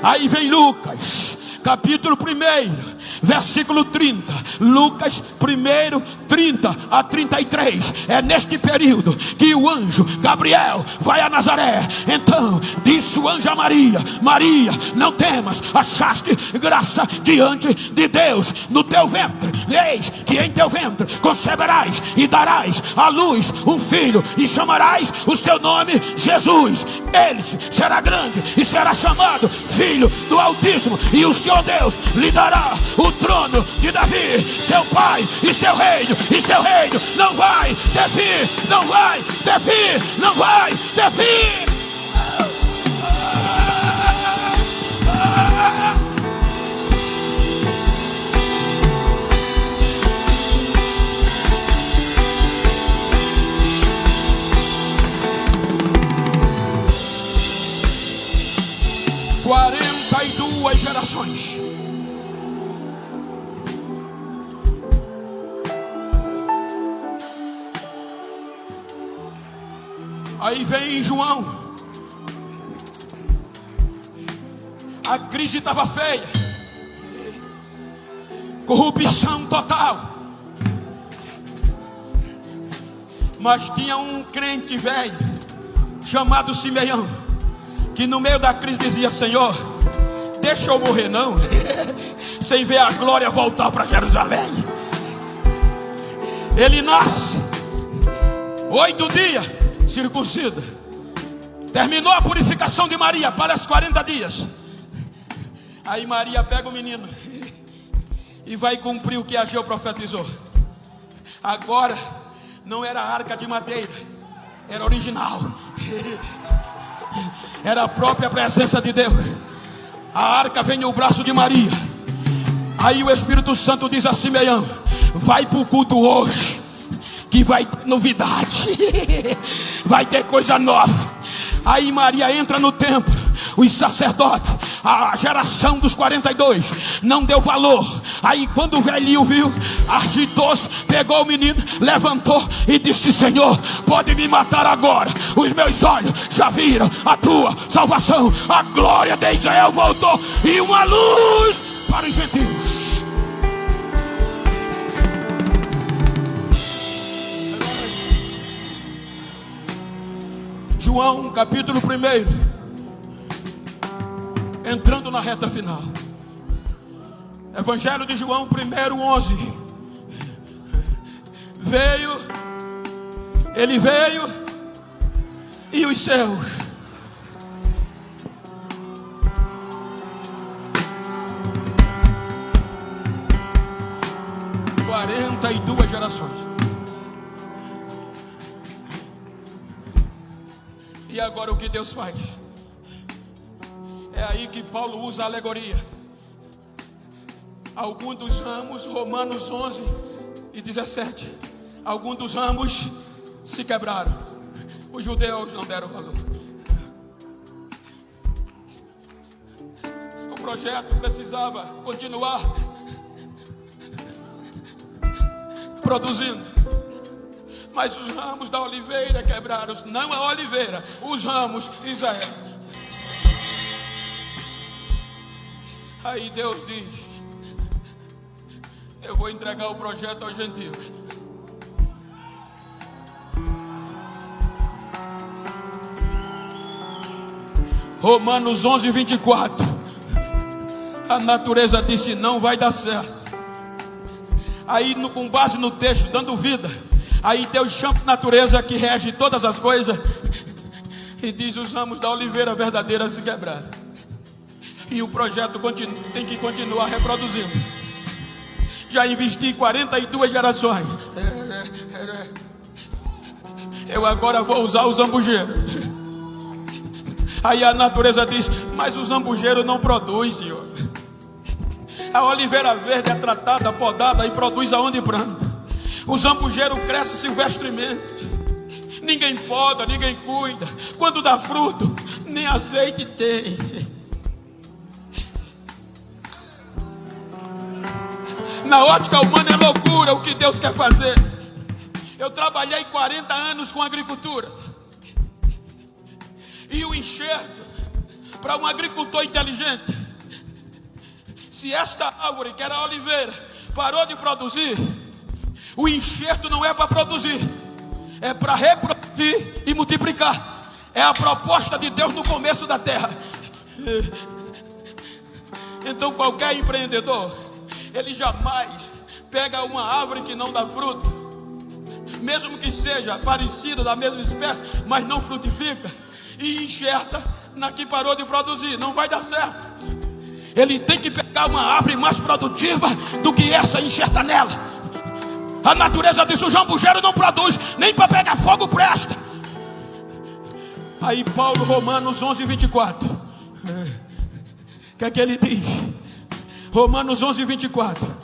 aí vem Lucas, capítulo 1, versículo 30. Lucas 1, 30 a 33. É neste período que o anjo Gabriel vai a Nazaré. Então disse o anjo a Maria: Maria, não temas, achaste graça diante de Deus no teu ventre. Eis que em teu ventre conceberás e darás à luz um filho, e chamarás o seu nome Jesus. Ele será grande e será chamado Filho do Altíssimo, e o Senhor Deus lhe dará o trono de Davi, seu pai, e seu reino não vai ter fim, não vai ter fim, não vai ter fim. 42 gerações. Aí vem João. A crise estava feia, corrupção total, mas tinha um crente velho chamado Simeão, que no meio da crise dizia: Senhor, deixa eu morrer não, sem ver a glória voltar para Jerusalém. Ele nasce, 8 dias, circuncida. Terminou a purificação de Maria, parece 40 dias. Aí Maria pega o menino e vai cumprir o que Ageu profetizou. Agora não era arca de madeira, era original, era a própria presença de Deus. A arca vem no braço de Maria. Aí o Espírito Santo diz a Simeão: vai para o culto hoje, que vai ter novidade, vai ter coisa nova. Aí Maria entra no templo. Os sacerdotes, a geração dos 42, não deu valor. Aí quando o velhinho viu, agitou-se, pegou o menino, levantou e disse: Senhor, pode me matar agora, os meus olhos já viram a tua salvação. A glória de Israel voltou, e uma luz para os gentios. João capítulo 1, entrando na reta final. Evangelho de João 1:11. Ele veio, e os seus. – 42 gerações. E agora o que Deus faz? É aí que Paulo usa a alegoria. Alguns dos ramos, Romanos 11 e 17. alguns dos ramos se quebraram. Os judeus não deram valor. O projeto precisava continuar produzindo, mas os ramos da oliveira quebraram. Não a oliveira, os ramos, Israel. Aí Deus diz: eu vou entregar o projeto aos gentios. Romanos 11, 24. A natureza disse: não vai dar certo. Aí, com base no texto, dando vida, aí Deus chama a natureza que rege todas as coisas e diz: os ramos da oliveira verdadeira se quebraram. E o projeto tem que continuar reproduzindo. Já investi em 42 gerações. Eu agora vou usar o zambujeiro. Aí a natureza diz: mas o zambujeiro não produz, Senhor. A oliveira verde é tratada, podada e produz aonde planta. O zambujeiro cresce silvestremente. Ninguém poda, ninguém cuida. Quando dá fruto, nem azeite tem. Na ótica humana é loucura o que Deus quer fazer. Eu trabalhei 40 anos com agricultura. E o enxerto, para um agricultor inteligente, se esta árvore, que era a oliveira, parou de produzir, o enxerto não é para produzir, é para reproduzir e multiplicar. É a proposta de Deus no começo da terra. Então qualquer empreendedor, ele jamais pega uma árvore que não dá fruto, mesmo que seja parecida, da mesma espécie, mas não frutifica, e enxerta na que parou de produzir. Não vai dar certo. Ele tem que pegar uma árvore mais produtiva do que essa e enxerta nela. A natureza diz: o jambujeiro não produz, nem para pegar fogo presta. Aí Paulo, Romanos 11, 24. O que é que ele diz? Romanos 11, 24.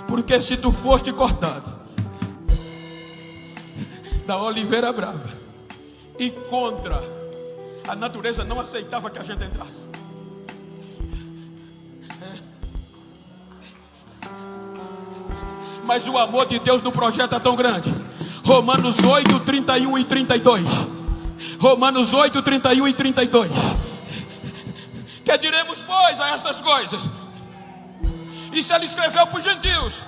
Porque se tu foste cortado da oliveira brava, e contra a natureza não aceitava que a gente entrasse. Mas o amor de Deus no projeto é tão grande. Romanos 8, 31 e 32. Romanos 8, 31 e 32. Que diremos, pois, a estas coisas? Isso ele escreveu para os gentios.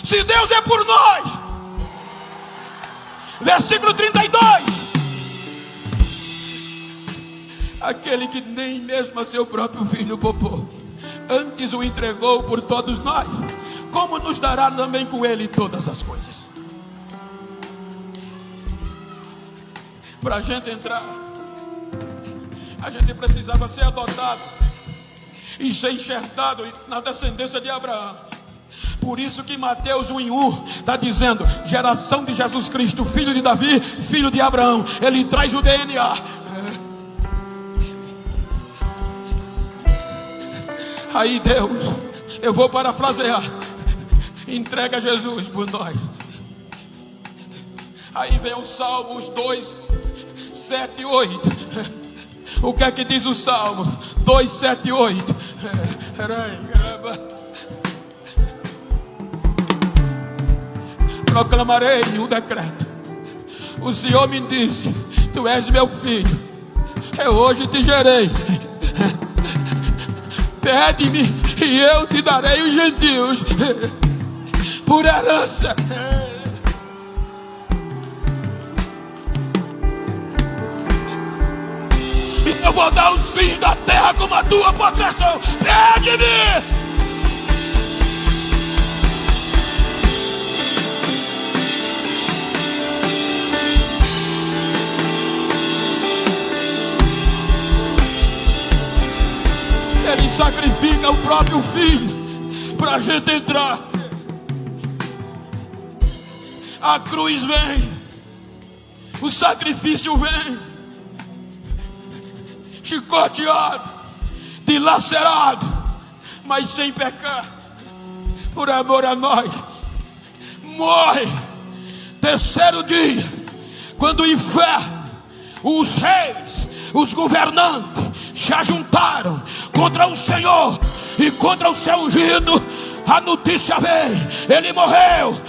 Se Deus é por nós. Versículo 32. Aquele que nem mesmo a seu próprio filho poupou, antes o entregou por todos nós, como nos dará também com ele todas as coisas? Para a gente entrar, a gente precisava ser adotado e ser enxertado na descendência de Abraão. Por isso que Mateus 1:1 está dizendo: geração de Jesus Cristo, filho de Davi, filho de Abraão. Ele traz o DNA. Aí Deus, eu vou parafrasear, entrega Jesus por nós. Aí vem o Salmos 2, 7 e 8. O que é que diz o Salmo 2, 7 e 8? Proclamarei o decreto. O Senhor me disse: tu és meu filho, eu hoje te gerei. Pede-me e eu te darei os gentios por herança. E eu vou dar os fins da terra como a tua possessão. Pede-me. Ele sacrifica o próprio filho para a gente entrar. A cruz vem, o sacrifício vem, chicoteado, dilacerado, mas sem pecar, por amor a nós, morre, Terceiro dia, quando o inferno, os reis, os governantes se ajuntaram contra o Senhor e contra o seu ungido, a notícia veio: ele morreu.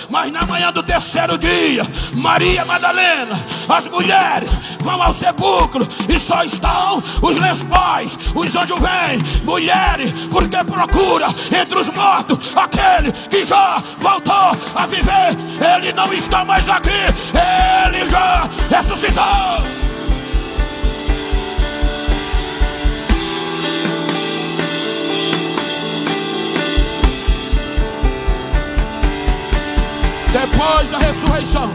Mas na manhã do terceiro dia, Maria Madalena, as mulheres vão ao sepulcro e só estão os lençóis. Os anjos vêm: mulheres, porque procura entre os mortos aquele que já voltou a viver. Ele não está mais aqui, ele já ressuscitou. Depois da ressurreição,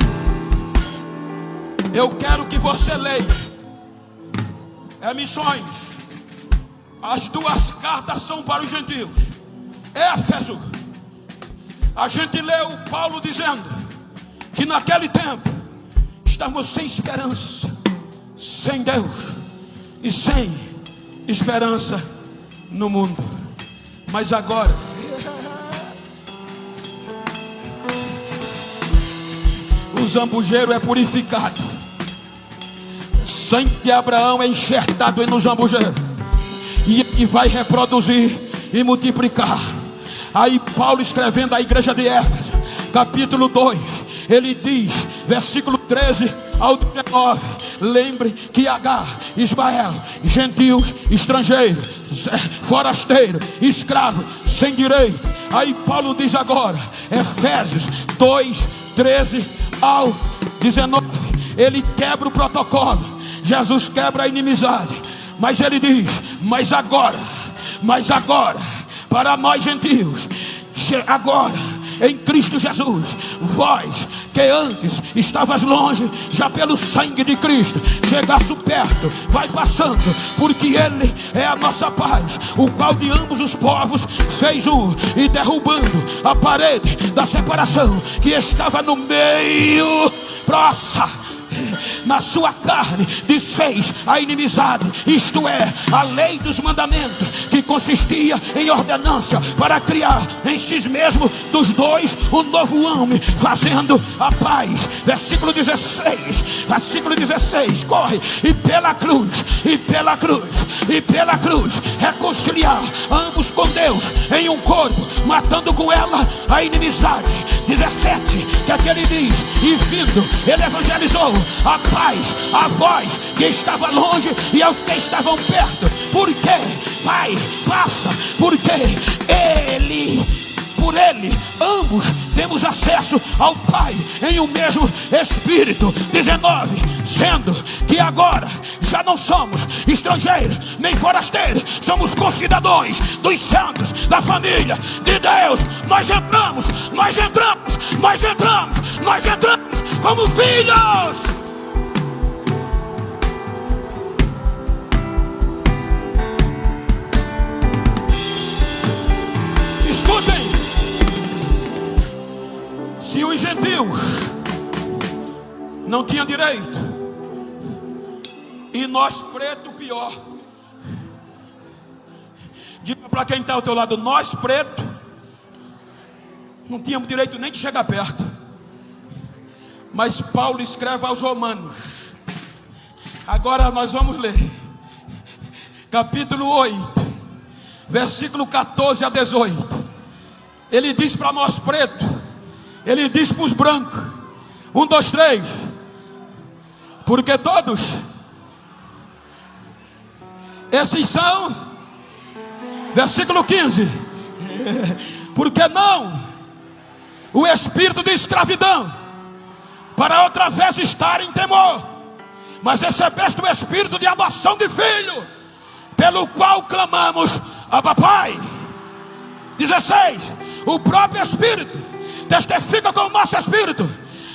eu quero que você leia Missões. As duas cartas são para os gentios. Éfeso, a gente leu Paulo dizendo que naquele tempo estávamos sem esperança, sem Deus e sem esperança no mundo. Mas agora o zambujeiro é purificado, o sangue de Abraão é enxertado no zambujeiro, e ele vai reproduzir e multiplicar. Aí Paulo, escrevendo à igreja de Éfeso, capítulo 2, ele diz, versículo 13 ao 19: lembre que Agar, Ismael, gentios, estrangeiro, forasteiro, escravo, sem direito. Aí Paulo diz agora, Efésios 2, 13 ao 19, ele quebra o protocolo. Jesus quebra a inimizade, mas ele diz: mas agora, para nós gentios, agora em Cristo Jesus, vós que antes estavas longe, já pelo sangue de Cristo chegasse perto, vai passando, porque Ele é a nossa paz, o qual de ambos os povos fez um, e derrubando a parede da separação que estava no meio, na sua carne desfez a inimizade, isto é, a lei dos mandamentos, que consistia em ordenança, para criar em si mesmo dos dois um novo homem, fazendo a paz. Versículo 16, corre: e pela cruz reconciliar ambos com Deus em um corpo, matando com ela a inimizade. 17, que aquele diz: e vindo, ele evangelizou a paz a vós que estava longe e aos que estavam perto. Porque, Pai, passa, porque por ele ambos temos acesso ao Pai em um mesmo Espírito. 19, sendo que agora já não somos estrangeiros nem forasteiros, somos concidadãos dos santos, da família de Deus. Nós entramos como filhos. Escutem, se os gentios não tinham direito, e nós preto pior, diga para quem está ao teu lado: nós preto não tínhamos direito nem de chegar perto. Mas Paulo escreve aos Romanos, agora nós vamos ler capítulo 8, versículo 14 a 18. Ele diz para nós pretos, ele diz para os brancos: 1, 2, 3, porque todos esses são, versículo 15, porque não o espírito de escravidão para outra vez estar em temor, mas recebeste o espírito de adoção de filho, pelo qual clamamos: Abba, Pai. 16, o próprio Espírito testifica com o nosso espírito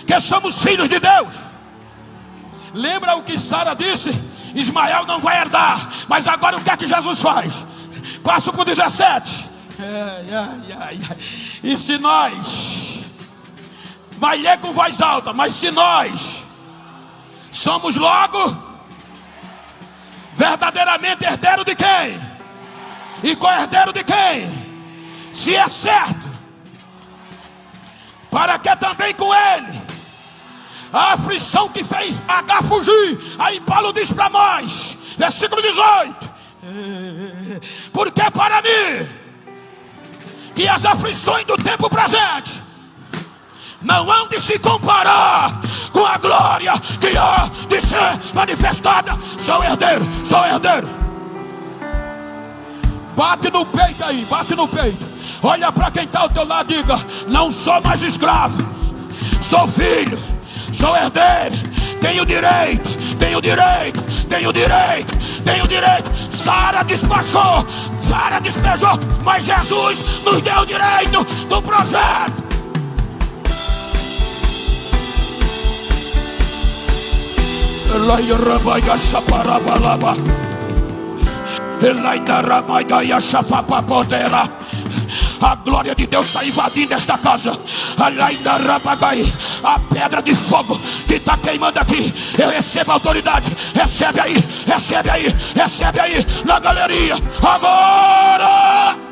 que somos filhos de Deus. Lembra o que Sara disse? Ismael não vai herdar. Mas agora o que é que Jesus faz? Passo para o 17. E se nós, vai ler com voz alta, mas se nós somos logo verdadeiramente herdeiro de quem? E co-herdeiro de quem? Se é certo para que também com ele a aflição que fez Agar fugir. Aí Paulo diz para nós, versículo 18: porque para mim que as aflições do tempo presente não hão de se comparar com a glória que há de ser manifestada. Sou herdeiro, sou herdeiro. Bate no peito aí, bate no peito. Olha para quem está ao teu lado e diga: não sou mais escravo, sou filho, sou herdeiro. Tenho direito, tenho direito, tenho direito, tenho direito. Sara despachou, Sara despejou, mas Jesus nos deu o direito do projeto. A glória de Deus está invadindo esta casa. A pedra de fogo que está queimando aqui, eu recebo autoridade. Recebe aí, recebe aí, recebe aí na galeria. Agora!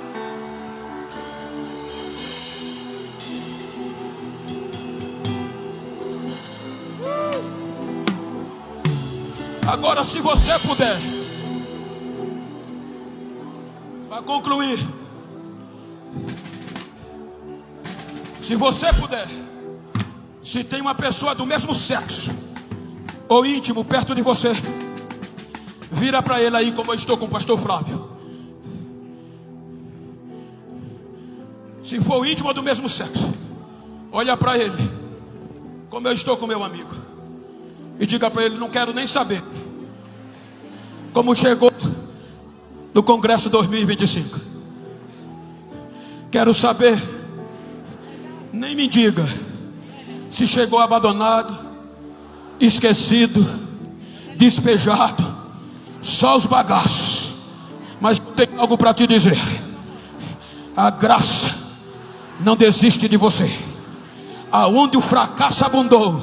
Agora, se você puder, para concluir, se você puder, se tem uma pessoa do mesmo sexo ou íntimo perto de você, vira para ele aí, como eu estou com o pastor Flávio. Se for íntimo do mesmo sexo, olha para ele, como eu estou com meu amigo, e diga para ele: não quero nem saber como chegou no Congresso 2025. Quero saber, nem me diga se chegou abandonado, esquecido, despejado, só os bagaços. Mas tenho algo para te dizer: a graça não desiste de você. Aonde o fracasso abundou,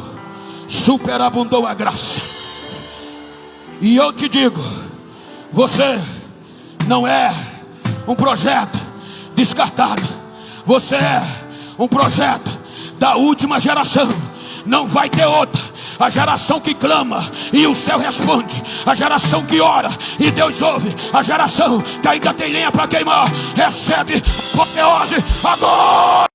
superabundou a graça. E eu te digo, você não é um projeto descartado, você é um projeto da última geração. Não vai ter outra. A geração que clama e o céu responde, a geração que ora e Deus ouve, a geração que ainda tem lenha para queimar, recebe apoteose agora.